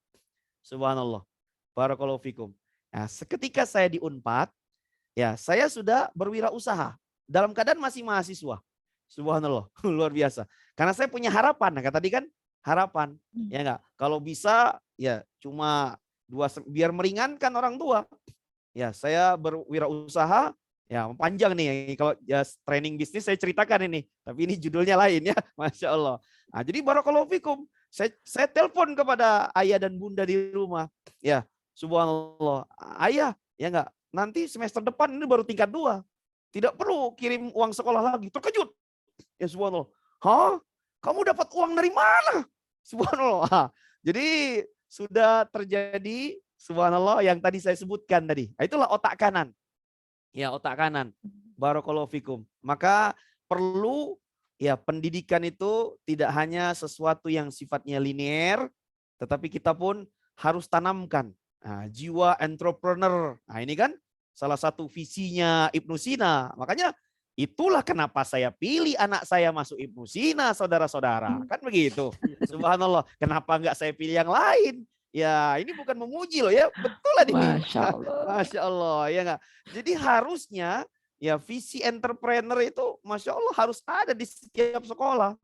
Subhanallah. Barakallahu fikum. Nah, seketika saya di Unpad, ya, saya sudah berwirausaha dalam keadaan masih mahasiswa. Subhanallah, luar biasa. Karena saya punya harapan, nah tadi kan harapan, ya enggak. Kalau bisa ya cuma biar meringankan orang tua. Ya, saya berwirausaha, ya panjang nih kalau ya training bisnis saya ceritakan ini, tapi ini judulnya lain ya, Masya Allah. Nah, jadi barakallahu fikum. Saya telepon kepada ayah dan bunda di rumah. Ya, subhanallah. Ayah, ya enggak, nanti semester depan ini baru tingkat 2. Tidak perlu kirim uang sekolah lagi. Terkejut. Ya subhanallah. Hah? Kamu dapat uang dari mana? Subhanallah. Jadi sudah terjadi subhanallah yang tadi saya sebutkan tadi. Itulah otak kanan. Ya, otak kanan. Barakallahu fikum. Maka perlu ya pendidikan itu tidak hanya sesuatu yang sifatnya linear, tetapi kita pun harus tanamkan jiwa entrepreneur. Nah, ini kan salah satu visinya Ibnu Sina. Makanya itulah kenapa saya pilih anak saya masuk Ibnu Sina, saudara-saudara. Kan begitu. Subhanallah. Kenapa enggak saya pilih yang lain? Ya, ini bukan memuji loh ya. Betulan ini. Masya Allah. Masya Allah. Ya enggak? Jadi harusnya ya visi entrepreneur itu Masya Allah harus ada di setiap sekolah.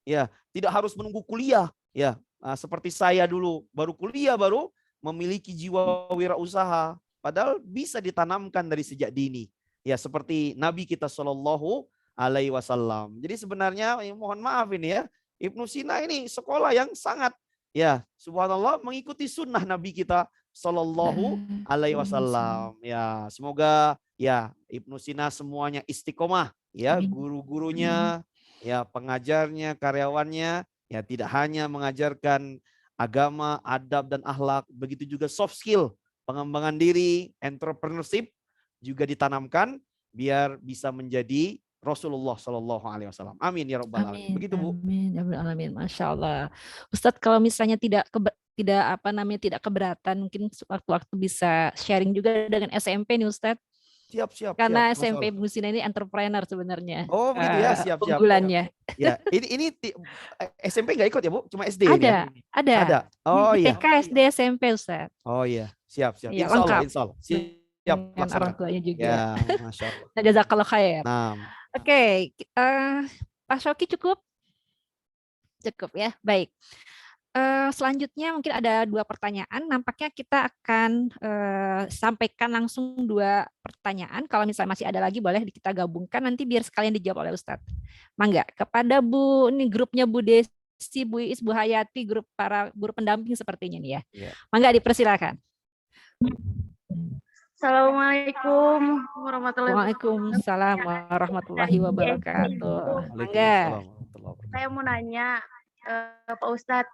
Ya, tidak harus menunggu kuliah. Ya, seperti saya dulu baru kuliah baru memiliki jiwa wirausaha. Padahal bisa ditanamkan dari sejak dini. Ya, seperti Nabi kita Shallallahu Alaihi Wasallam. Jadi sebenarnya mohon maaf ini ya, Ibnu Sina ini sekolah yang sangat ya subhanallah mengikuti sunnah Nabi kita Shallallahu Alaihi Wasallam. Ya, semoga ya Ibnu Sina semuanya istiqomah ya, guru-gurunya, ya pengajarnya, karyawannya ya tidak hanya mengajarkan agama, adab dan akhlak, begitu juga soft skill, pengembangan diri, entrepreneurship juga ditanamkan biar bisa menjadi Rasulullah Shallallahu Alaihi Wasallam. Amin ya Rabbal Alamin. Begitu Bu. Amin ya Rabbal Alamin. Masya Allah. Ustadz, kalau misalnya tidak keberatan, mungkin waktu-waktu bisa sharing juga dengan SMP nih Ustadz. Siap. Karena SMP Ibnu Sina ini entrepreneur sebenarnya. Oh begitu ya, siap. Unggulannya. Ya, ini SMP nggak ikut ya Bu? Cuma SD ada, ini. Ada. Oh iya. TK, SD, SMP Ustadz. Oh iya, siap. Ya, Insya Allah. Siap. Dengan orang tuanya juga. Ya, Masya Allah. Jazakallah khair. Nah. Oke, Pak Shoki cukup ya. Baik. Selanjutnya mungkin ada 2 pertanyaan. Nampaknya kita akan sampaikan langsung 2 pertanyaan. Kalau misalnya masih ada lagi boleh kita gabungkan nanti biar sekalian dijawab oleh Ustadz. Mangga kepada ini grupnya Bu Desi, Bu Iis, Bu Hayati, grup para guru pendamping sepertinya nih ya. Mangga dipersilakan. Assalamualaikum warahmatullahi wabarakatuh. Waalaikumsalam warahmatullahi wabarakatuh. Mangga. Saya mau nanya Pak Ustadz,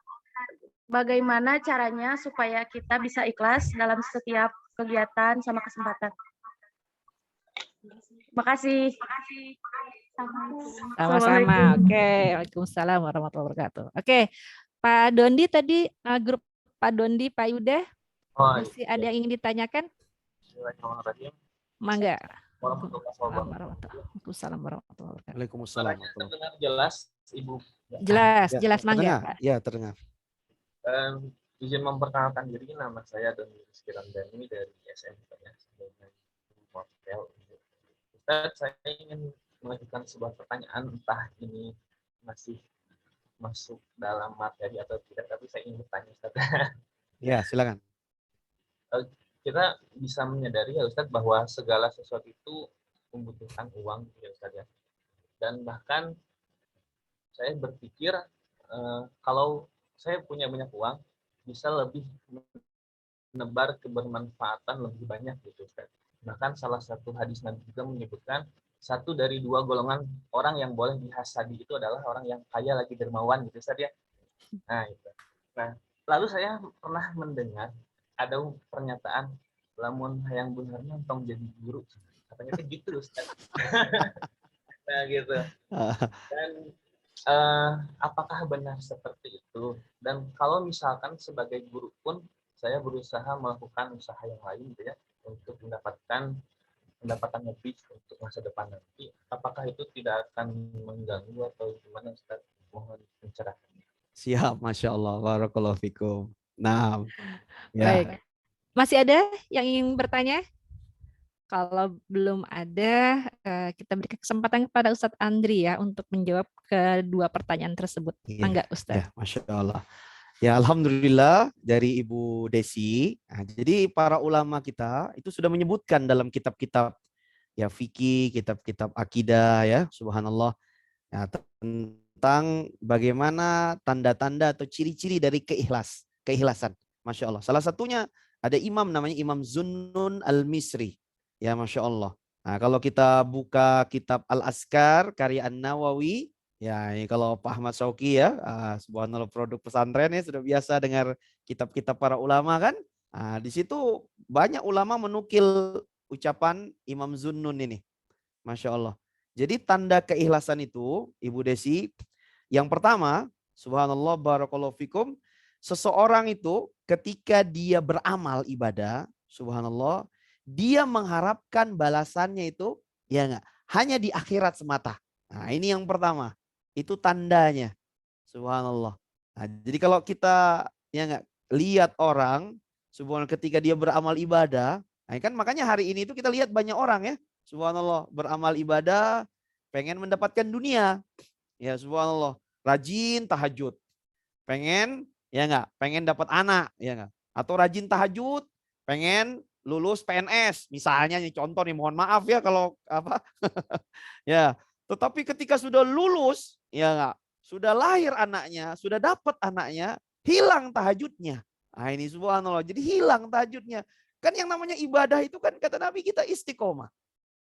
bagaimana caranya supaya kita bisa ikhlas dalam setiap kegiatan sama kesempatan? Terima kasih. Sama-sama. Oke, waalaikumsalam warahmatullahi wabarakatuh. Oke, Pak Dondi tadi grup Pak Dondi, Pak Yuda, masih ada yang ingin ditanyakan? Mangga. Waalaikumsalam warahmatullahi wabarakatuh. Waalaikumsalam. Terdengar jelas, Ibu? Jelas Mangga. Pak. Ya, terdengar. Izin memperkenalkan diri, nama saya Doni Rizky Ramdhani dari SMP Hotel. Ustaz, saya ingin mengajukan sebuah pertanyaan, entah ini masih masuk dalam materi atau tidak, tapi saya ingin bertanya, Ustaz. Ya, silakan. Kita bisa menyadari ya Ustadz bahwa segala sesuatu itu membutuhkan uang ya Ustadz ya. Dan bahkan saya berpikir kalau saya punya banyak uang bisa lebih menebar kebermanfaatan lebih banyak gitu Ustadz. Bahkan salah satu hadis Nabi juga menyebutkan 1 dari 2 golongan orang yang boleh dihasadi itu adalah orang yang kaya lagi dermawan gitu Ustadz ya. Nah itu. Nah lalu saya pernah mendengar ada pernyataan lamun hayang benernya tong jadi guru. Katanya kan gitu Ustaz. Nah gitu. Dan apakah benar seperti itu? Dan kalau misalkan sebagai guru pun saya berusaha melakukan usaha yang lain gitu ya untuk mendapatkan pendapatan lebih untuk masa depan nanti, apakah itu tidak akan mengganggu atau gimana Ustaz? Mohon pencerahan. Siap, Masya Allah. Barakallahu fikum. Nah, Baik. ya. Masih ada yang ingin bertanya? Kalau belum ada, kita berikan kesempatan kepada Ustadz Andri ya untuk menjawab kedua pertanyaan tersebut. Enggak, Ustadz? Ya, Masya Allah. Ya, Alhamdulillah dari Ibu Desi. Nah, jadi para ulama kita itu sudah menyebutkan dalam kitab-kitab ya fikih, kitab-kitab akidah ya, subhanallah. Ya, tentang bagaimana tanda-tanda atau ciri-ciri dari keikhlasan. Masya Allah. Salah satunya ada imam namanya Imam Zunnun Al-Misri. Ya, Masya Allah. Nah, kalau kita buka kitab Al-Askar, karya An-Nawawi, ya ini kalau Pak Ahmad Syauqi ya, subhanallah produk pesantren ya, sudah biasa dengar kitab-kitab para ulama kan. Nah, di situ banyak ulama menukil ucapan Imam Zunnun ini. Masya Allah. Jadi tanda keikhlasan itu, Ibu Desi, yang pertama, subhanallah barakallahu fikum, seseorang itu ketika dia beramal ibadah, subhanallah, dia mengharapkan balasannya itu ya enggak hanya di akhirat semata. Nah, ini yang pertama. Itu tandanya. Subhanallah. Nah, jadi kalau kita ya enggak lihat orang subhanallah ketika dia beramal ibadah, nah kan makanya hari ini itu kita lihat banyak orang ya, subhanallah beramal ibadah pengen mendapatkan dunia. Ya subhanallah, rajin tahajud. Pengen ya enggak, pengen dapat anak ya enggak. Atau rajin tahajud, pengen lulus PNS misalnya nih contoh nih, mohon maaf ya kalau apa ya, tetapi ketika sudah lulus ya enggak, sudah lahir anaknya, sudah dapat anaknya, hilang tahajudnya. Nah ini subhanallah, jadi hilang tahajudnya. Kan yang namanya ibadah itu kan kata Nabi kita istiqomah.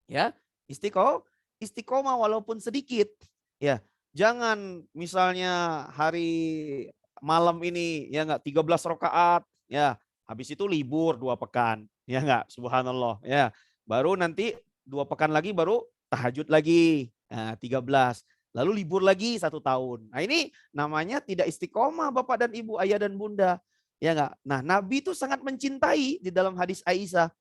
Ya, istiqomah walaupun sedikit. Ya, jangan misalnya hari malam ini ya enggak 13 rakaat, ya, habis itu libur 2 pekan. Ya enggak, subhanallah ya. Baru nanti 2 pekan lagi baru tahajud lagi. Nah, 13. Lalu libur lagi 1 tahun. Nah, ini namanya tidak istiqomah Bapak dan Ibu, ayah dan bunda. Ya enggak? Nah, Nabi itu sangat mencintai di dalam hadis Aisyah.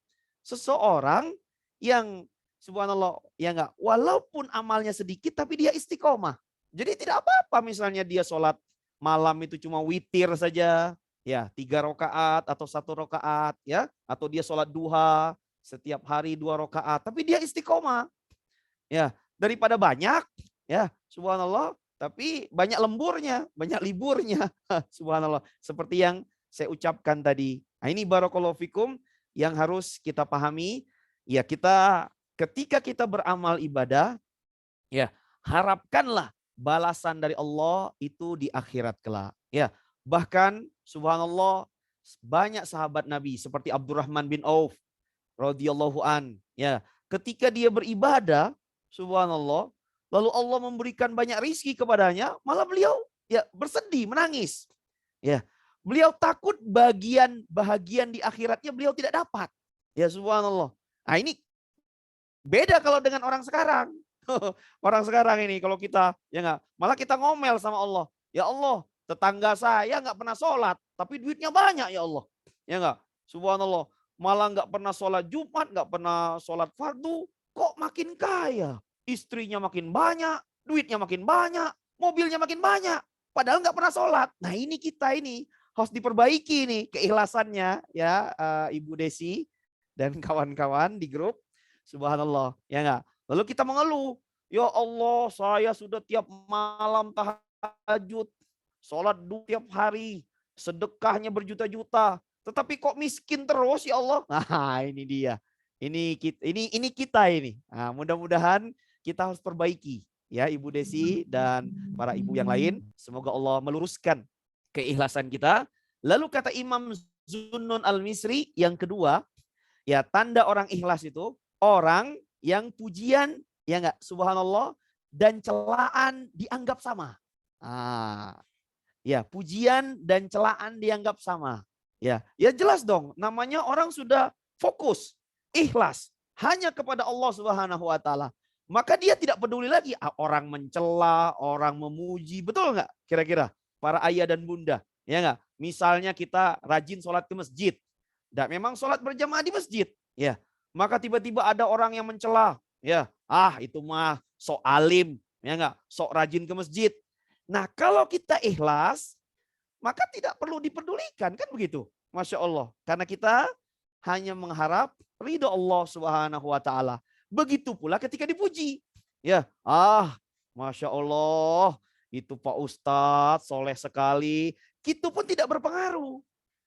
Seseorang yang subhanallah ya enggak, walaupun amalnya sedikit tapi dia istiqomah. Jadi tidak apa-apa misalnya dia sholat malam itu cuma witir saja. Ya, 3 rakaat atau 1 rakaat ya, atau dia sholat duha setiap hari 2 rakaat, tapi dia istiqomah. Ya, daripada banyak ya, subhanallah, tapi banyak lemburnya, banyak liburnya. Subhanallah, seperti yang saya ucapkan tadi. Nah, ini barakallahu fikum yang harus kita pahami. Ya, kita ketika kita beramal ibadah, ya, harapkanlah balasan dari Allah itu di akhirat kelak. Ya, bahkan subhanallah banyak sahabat Nabi seperti Abdurrahman bin Auf radhiyallahu an, ya, ketika dia beribadah subhanallah lalu Allah memberikan banyak rizki kepadanya, malah beliau ya bersedih, menangis. Ya, beliau takut bagian di akhiratnya beliau tidak dapat. Ya subhanallah. Nah, ini beda kalau dengan orang sekarang. Orang sekarang ini kalau kita ya enggak, malah kita ngomel sama Allah. Ya Allah, tetangga saya enggak pernah sholat, tapi duitnya banyak ya Allah. Ya enggak? Subhanallah. Malah enggak pernah sholat Jumat, enggak pernah sholat fardu, kok makin kaya. Istrinya makin banyak, duitnya makin banyak, mobilnya makin banyak. Padahal enggak pernah sholat. Nah ini kita ini harus diperbaiki nih keikhlasannya ya, Ibu Desi dan kawan-kawan di grup. Subhanallah, ya enggak? Lalu kita mengeluh, ya Allah saya sudah tiap malam tahajud, sholat tiap hari, sedekahnya berjuta-juta, tetapi kok miskin terus ya Allah. Nah ini dia, ini kita ini. Nah, mudah-mudahan kita harus perbaiki ya Ibu Desi dan para ibu yang lain. Semoga Allah meluruskan keikhlasan kita. Lalu kata Imam Zunnun Al-Misri yang kedua, ya tanda orang ikhlas itu orang yang pujian ya enggak subhanallah dan celaan dianggap sama. Ya, pujian dan celaan dianggap sama. Ya, ya jelas dong, namanya orang sudah fokus, ikhlas hanya kepada Allah Subhanahu wa taala, maka dia tidak peduli lagi orang mencela, orang memuji. Betul nggak kira-kira para ayah dan bunda? Ya nggak? Misalnya kita rajin sholat ke masjid. Dan memang sholat berjamaah di masjid. Ya. Maka tiba-tiba ada orang yang mencela. Ya, itu mah sok alim. Ya nggak? Sok rajin ke masjid. Nah kalau kita ikhlas, maka tidak perlu dipedulikan. Kan begitu. Masya Allah. Karena kita hanya mengharap ridho Allah Subhanahu wa taala. Begitu pula ketika dipuji. Ya, Masya Allah, itu Pak Ustadz soleh sekali. Itu pun tidak berpengaruh.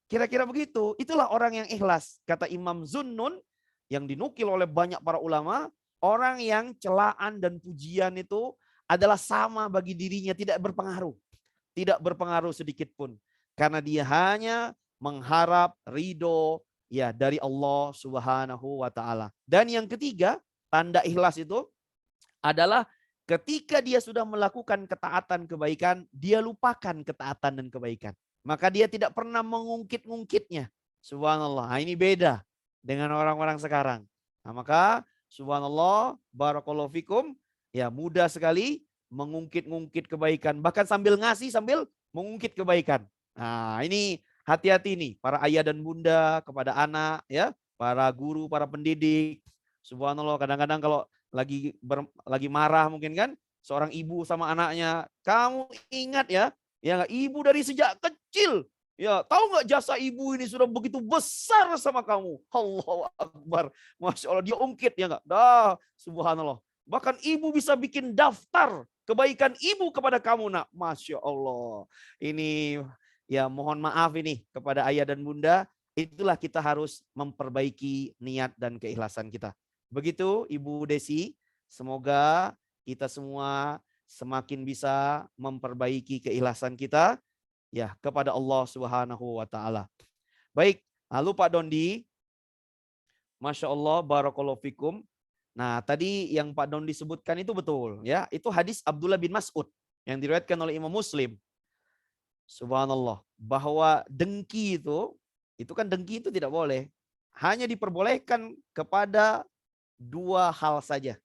Kira-kira begitu. Itulah orang yang ikhlas. Kata Imam Zunnun yang dinukil oleh banyak para ulama, orang yang celaan dan pujian itu adalah sama bagi dirinya, tidak berpengaruh. Tidak berpengaruh sedikit pun. Karena dia hanya mengharap ridho ya dari Allah Subhanahu wa taala. Dan yang ketiga, tanda ikhlas itu adalah ketika dia sudah melakukan ketaatan kebaikan, dia lupakan ketaatan dan kebaikan. Maka dia tidak pernah mengungkit-ungkitnya. Subhanallah. Nah, ini beda dengan orang-orang sekarang. Nah, maka subhanallah, barakallahu fikum, ya mudah sekali mengungkit-ungkit kebaikan. Bahkan sambil ngasih, sambil mengungkit kebaikan. Nah, ini hati-hati nih para ayah dan bunda kepada anak, ya, para guru, para pendidik. Subhanallah, kadang-kadang kalau lagi marah mungkin kan, seorang ibu sama anaknya, kamu ingat ya, ibu dari sejak kecil, ya tahu nggak jasa ibu ini sudah begitu besar sama kamu. Allahu Akbar, Masya Allah, dia ungkit ya nggak? Subhanallah. Bahkan ibu bisa bikin daftar kebaikan ibu kepada kamu nak. Masya Allah. Ini ya mohon maaf ini kepada ayah dan bunda. Itulah kita harus memperbaiki niat dan keikhlasan kita. Begitu Ibu Desi. Semoga kita semua semakin bisa memperbaiki keikhlasan kita ya kepada Allah Subhanahu wa taala. Baik, lalu Pak Dondi. Masya Allah, barakallahu fikum. Nah, tadi yang Pak Dondi sebutkan itu betul ya. Itu hadis Abdullah bin Mas'ud yang diriwayatkan oleh Imam Muslim. Subhanallah, bahwa dengki itu kan dengki itu tidak boleh. Hanya diperbolehkan kepada dua hal saja.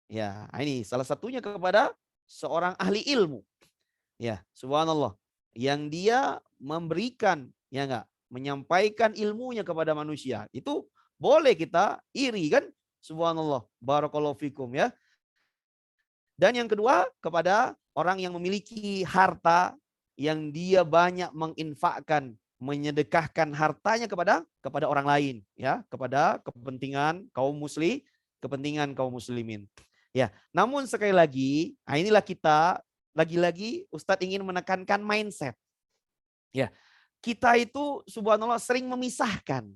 Ya, ini salah satunya kepada seorang ahli ilmu. Ya, subhanallah. Yang dia memberikan, ya enggak, menyampaikan ilmunya kepada manusia. Itu boleh kita iri kan? Subhanallah, barakallahu fikum ya. Dan yang kedua kepada orang yang memiliki harta yang dia banyak menginfakkan, menyedekahkan hartanya kepada orang lain ya, kepada kepentingan kaum muslimin. Ya, namun sekali lagi, inilah kita lagi-lagi Ustadz ingin menekankan mindset. Ya. Kita itu subhanallah sering memisahkan.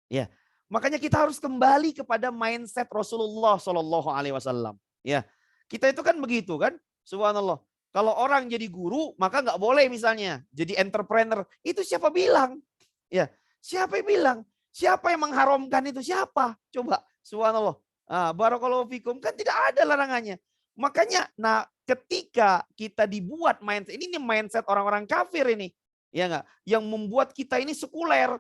Ya. Makanya kita harus kembali kepada mindset Rasulullah Shallallahu alaihi wasallam. Ya. Kita itu kan begitu kan? Subhanallah. Kalau orang jadi guru, maka nggak boleh misalnya jadi entrepreneur. Itu siapa bilang? Ya, siapa yang bilang? Siapa yang mengharamkan itu? Siapa? Coba, subhanallah. Barakallahu fikum, kan tidak ada larangannya. Makanya, ketika kita dibuat mindset ini mindset orang-orang kafir ini, ya nggak? Yang membuat kita ini sekuler,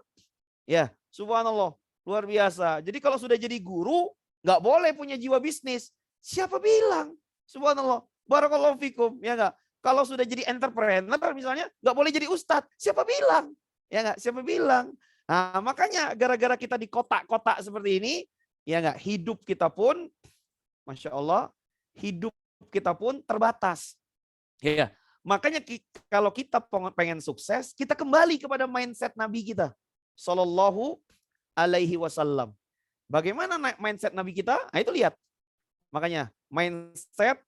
ya, subhanallah, luar biasa. Jadi kalau sudah jadi guru, nggak boleh punya jiwa bisnis. Siapa bilang? Subhanallah. Barakallahu fikum, ya enggak? Kalau sudah jadi entrepreneur misalnya, enggak boleh jadi ustadz. Siapa bilang? Ya enggak? Siapa bilang? Nah, makanya gara-gara kita di kotak-kotak seperti ini, ya enggak? Hidup kita pun, Masya Allah, hidup kita pun terbatas. Ya, makanya kalau kita pengen sukses, kita kembali kepada mindset Nabi kita, Sallallahu alaihi wasallam. Bagaimana mindset Nabi kita? Nah, itu lihat. Makanya mindset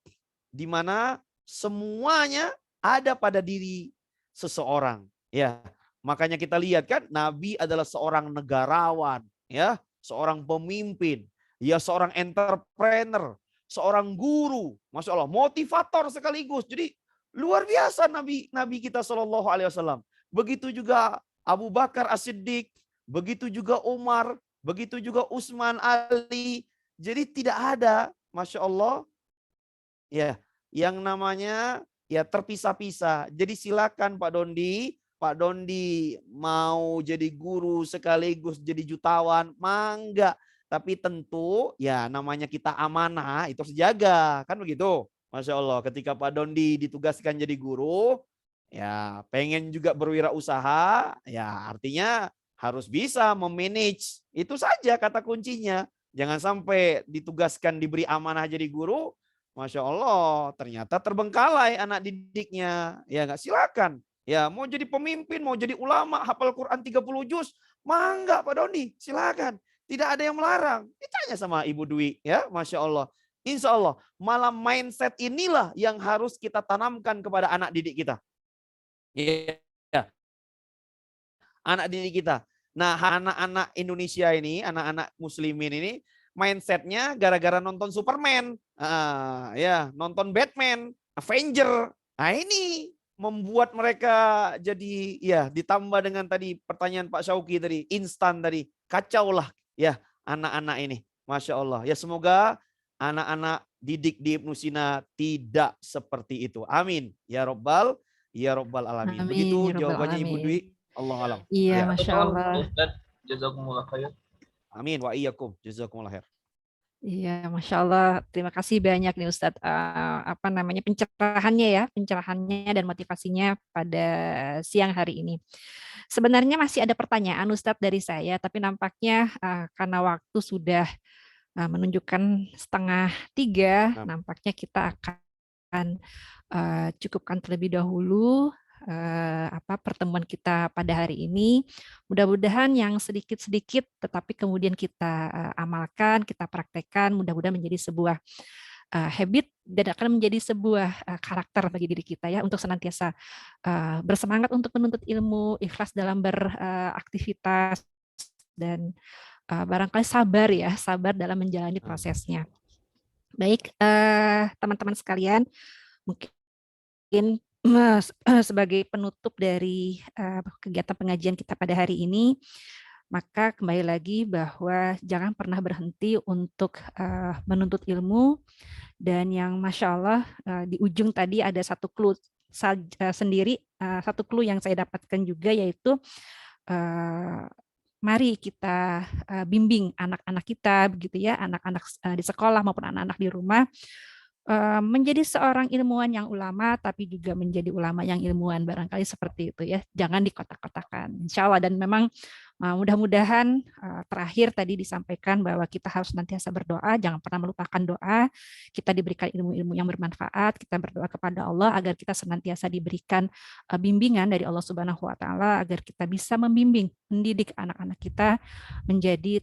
di mana semuanya ada pada diri seseorang, ya. Makanya kita lihat kan Nabi adalah seorang negarawan, ya, seorang pemimpin, ya, seorang entrepreneur, seorang guru, Masya Allah, motivator sekaligus. Jadi luar biasa Nabi kita Shallallahu alaihi wasallam. Begitu juga Abu Bakar As-Siddiq, begitu juga Umar, begitu juga Utsman, Ali. Jadi tidak ada, Masya Allah, ya, yang namanya ya terpisah-pisah. Jadi silakan Pak Dondi, Pak Dondi mau jadi guru sekaligus jadi jutawan, mangga. Tapi tentu ya namanya kita amanah itu harus dijaga, kan begitu. Masya Allah, ketika Pak Dondi ditugaskan jadi guru, ya pengen juga berwirausaha, ya artinya harus bisa memanage. Itu saja kata kuncinya. Jangan sampai ditugaskan diberi amanah jadi guru, Masya Allah, ternyata terbengkalai anak didiknya. Ya nggak, silakan. Ya mau jadi pemimpin, mau jadi ulama, hafal Quran 30 juz, mangga Pak Doni, silakan. Tidak ada yang melarang. Ditanya sama Ibu Dwi, ya Masya Allah. Insya Allah, malah mindset inilah yang harus kita tanamkan kepada anak didik kita. Ya, anak didik kita. Nah, anak-anak Indonesia ini, anak-anak muslimin ini, mindsetnya gara-gara nonton Superman, ya nonton Batman, Avenger. Nah ini membuat mereka jadi, ya ditambah dengan tadi pertanyaan Pak Syauki tadi, instan tadi, kacau lah ya anak-anak ini. Masya Allah. Ya semoga anak-anak didik di Ibnu Sina tidak seperti itu. Amin. Ya Rabbal Alamin. Amin, Begitu ya Rabbal jawabannya Ibu Alamin. Dwi. Allah alam. Iya, Ya. Masya Betul, Allah. Ustaz. Jazakumullah khair. Amin wa iyyakum. Jazakumullah khair. Iya, Masya Allah. Terima kasih banyak nih Ustadz. Pencerahannya dan motivasinya pada siang hari ini. Sebenarnya masih ada pertanyaan Ustadz dari saya, tapi nampaknya karena waktu sudah menunjukkan 2:30, nampaknya kita akan cukupkan terlebih dahulu pertemuan kita pada hari ini. Mudah-mudahan yang sedikit-sedikit tetapi kemudian kita amalkan, kita praktekkan, mudah-mudahan menjadi sebuah habit dan akan menjadi sebuah karakter bagi diri kita ya, untuk senantiasa bersemangat untuk menuntut ilmu, ikhlas dalam beraktivitas, dan barangkali sabar dalam menjalani prosesnya. Baik, teman-teman sekalian, mungkin sebagai penutup dari kegiatan pengajian kita pada hari ini, maka kembali lagi bahwa jangan pernah berhenti untuk menuntut ilmu, dan yang Masya Allah di ujung tadi ada satu clue satu clue yang saya dapatkan juga, yaitu mari kita bimbing anak-anak kita, begitu ya, anak-anak di sekolah maupun anak-anak di rumah, menjadi seorang ilmuwan yang ulama, tapi juga menjadi ulama yang ilmuwan, barangkali seperti itu ya. Jangan dikotak-kotakan, insya Allah. Dan memang mudah-mudahan terakhir tadi disampaikan bahwa kita harus nantiasa berdoa, jangan pernah melupakan doa. Kita diberikan ilmu-ilmu yang bermanfaat, kita berdoa kepada Allah agar kita senantiasa diberikan bimbingan dari Allah Subhanahu Wa Taala, agar kita bisa membimbing, mendidik anak-anak kita menjadi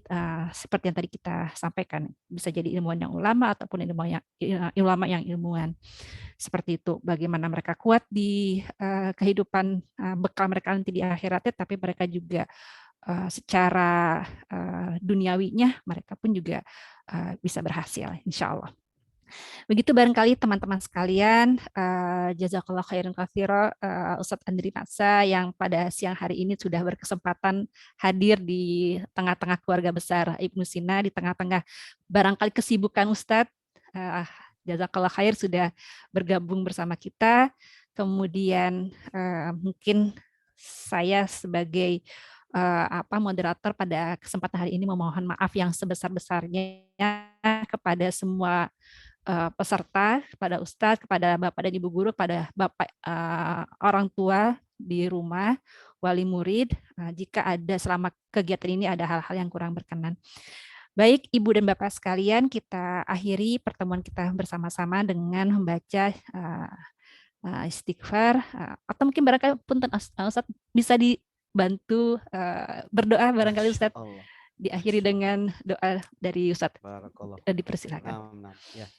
seperti yang tadi kita sampaikan, bisa jadi ilmuwan yang ulama ataupun ulama yang ilmuwan. Seperti itu, bagaimana mereka kuat di kehidupan bekal mereka nanti di akhiratnya, tapi mereka juga secara duniawinya mereka pun juga bisa berhasil, insya Allah. Begitu barangkali teman-teman sekalian, jazakallah khairan katsira Ustadz Andri Masa yang pada siang hari ini sudah berkesempatan hadir di tengah-tengah keluarga besar Ibnu Sina, di tengah-tengah barangkali kesibukan Ustadz. Jazakallah khair sudah bergabung bersama kita. Kemudian mungkin saya sebagai moderator pada kesempatan hari ini memohon maaf yang sebesar-besarnya kepada semua peserta, kepada Ustadz, kepada Bapak dan Ibu guru, kepada Bapak orang tua di rumah, wali murid, jika ada selama kegiatan ini ada hal-hal yang kurang berkenan. Baik, Ibu dan Bapak sekalian, kita akhiri pertemuan kita bersama-sama dengan membaca istighfar, atau mungkin barangkali punten Ustadz bisa dibantu berdoa barangkali Ustadz. Diakhiri dengan doa dari Ustadz. Dipersilakan. Ya.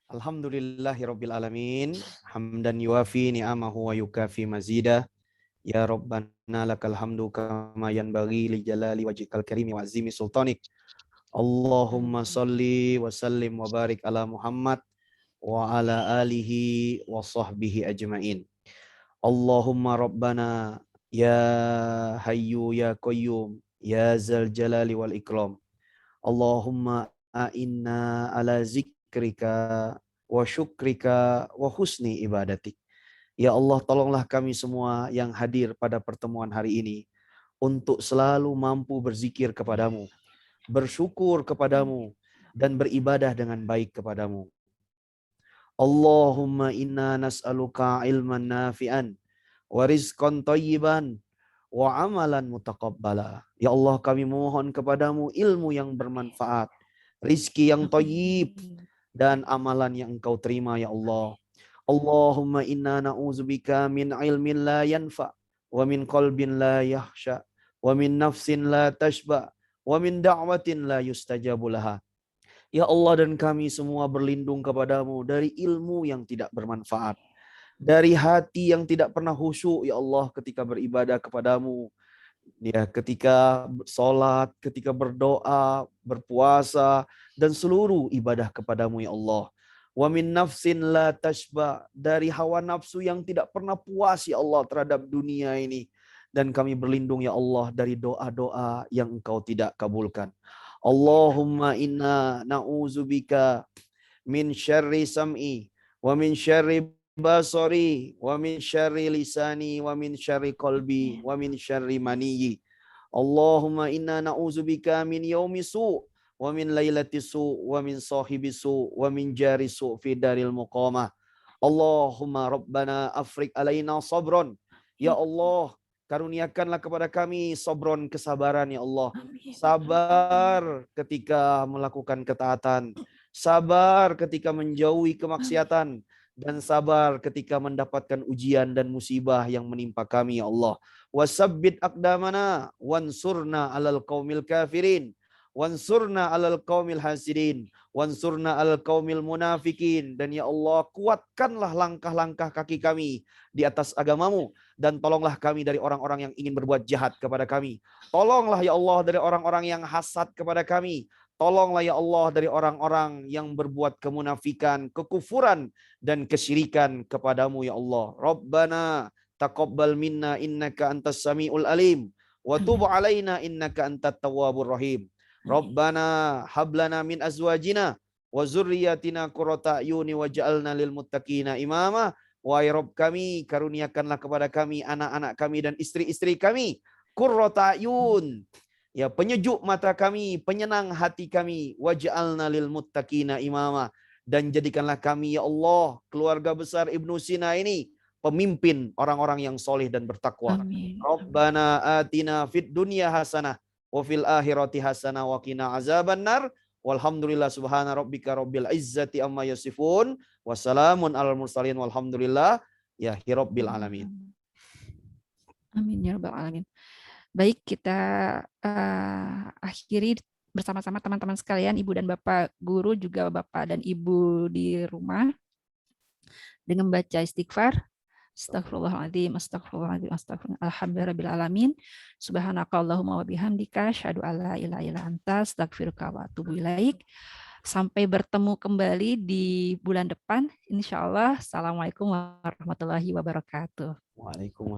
Alhamdulillahirabbil alamin, hamdan yuafi ni'amahu wa yukafi mazida. Ya Rabbana lakal hamdu kama yanbaghi li jalali wajhikal karimi wa azimi sultanik. Allahumma salli wa sallim wa barik ala Muhammad wa ala alihi wa sahbihi ajma'in. Allahumma Rabbana ya hayyu ya qayyum ya zal jalali wal ikram. Allahumma a'inna ala zikrika wa syukrika wa husni ibadatik. Ya Allah, tolonglah kami semua yang hadir pada pertemuan hari ini untuk selalu mampu berzikir kepadamu, bersyukur kepadamu, dan beribadah dengan baik kepadamu. Allahumma inna nas'aluka ilman nafi'an wa rizqan thayyiban wa amalan mutaqabbala. Ya Allah, kami mohon kepadamu ilmu yang bermanfaat, rizki yang thayyib, dan amalan yang engkau terima ya Allah. Allahumma inna na'udzubika min ilmin la yanfa wa min qalbin la yahsha wa min nafsin la tashba wa min da'watin la yustajabu laha. Ya Allah, dan kami semua berlindung kepadamu dari ilmu yang tidak bermanfaat, dari hati yang tidak pernah khusyuk ya Allah ketika beribadah kepadamu, ya ketika sholat, ketika berdoa, berpuasa, dan seluruh ibadah kepadamu ya Allah. Wa min nafsin la tashba, dari hawa nafsu yang tidak pernah puas ya Allah terhadap dunia ini. Dan kami berlindung ya Allah dari doa-doa yang engkau tidak kabulkan. Allahumma inna na'udzubika min syarri sam'i wa min syarri basari wa min syarri lisani wa min syarri qalbi wa min syarri maniyyi. Allahumma inna na'udzubika min yaumi su' wa min lailati su' wa min sahibi su' wa min jari su' fi daril muqamah. Allahumma rabbana afrik alaina sabron. Ya Allah, karuniakanlah kepada kami sabron, kesabaran ya Allah. Sabar ketika melakukan ketaatan, sabar ketika menjauhi kemaksiatan, dan sabar ketika mendapatkan ujian dan musibah yang menimpa kami ya Allah. Wasabbit aqdamana wansurna alal qaumil kafirin wansurna alal qaumil hasidin wansurna alal qaumil munafikin. Dan ya Allah, kuatkanlah langkah-langkah kaki kami di atas agamamu, dan tolonglah kami dari orang-orang yang ingin berbuat jahat kepada kami. Tolonglah ya Allah dari orang-orang yang hasad kepada kami. Tolonglah ya Allah dari orang-orang yang berbuat kemunafikan, kekufuran, dan kesyirikan kepadamu ya Allah. Rabbana taqabbal minna innaka antas samiul alim wa tub alaina innaka antat tawwabur rahim. Rabbana hablana min azwajina wa zurriyyatina qurrata a'yuni waj'alna lil muttaqina imama. Wahai Rabb kami, karuniakanlah kepada kami anak-anak kami dan istri-istri kami qurrata a'yun, ya penyejuk mata kami, penyenang hati kami, waj'alna lil muttaqina imama, dan jadikanlah kami ya Allah, keluarga besar Ibnu Sina ini pemimpin orang-orang yang soleh dan bertakwa. Amin. Rabbana atina fid dunya hasanah wa fil akhirati hasanah wa qina azabannar. Walhamdulillah subhana rabbika rabbil izzati amma yasifun. Wassalamun alal mursalin walhamdulillah ya rabbil alamin. Amin ya rabbal alamin. Baik, kita akhiri bersama-sama teman-teman sekalian, Ibu dan Bapak guru, juga Bapak dan Ibu di rumah, dengan membaca istighfar. Astagfirullahaladzim, astagfirullahaladzim, astagfirullah. Alhamdulillahirabbil alamin. Subhanakallahumma wa bihamdika asyhadu an la ilaha illa anta astaghfiruka wa atubu ilaik. Sampai bertemu kembali di bulan depan insyaallah. Assalamualaikum warahmatullahi wabarakatuh. Waalaikumsalam.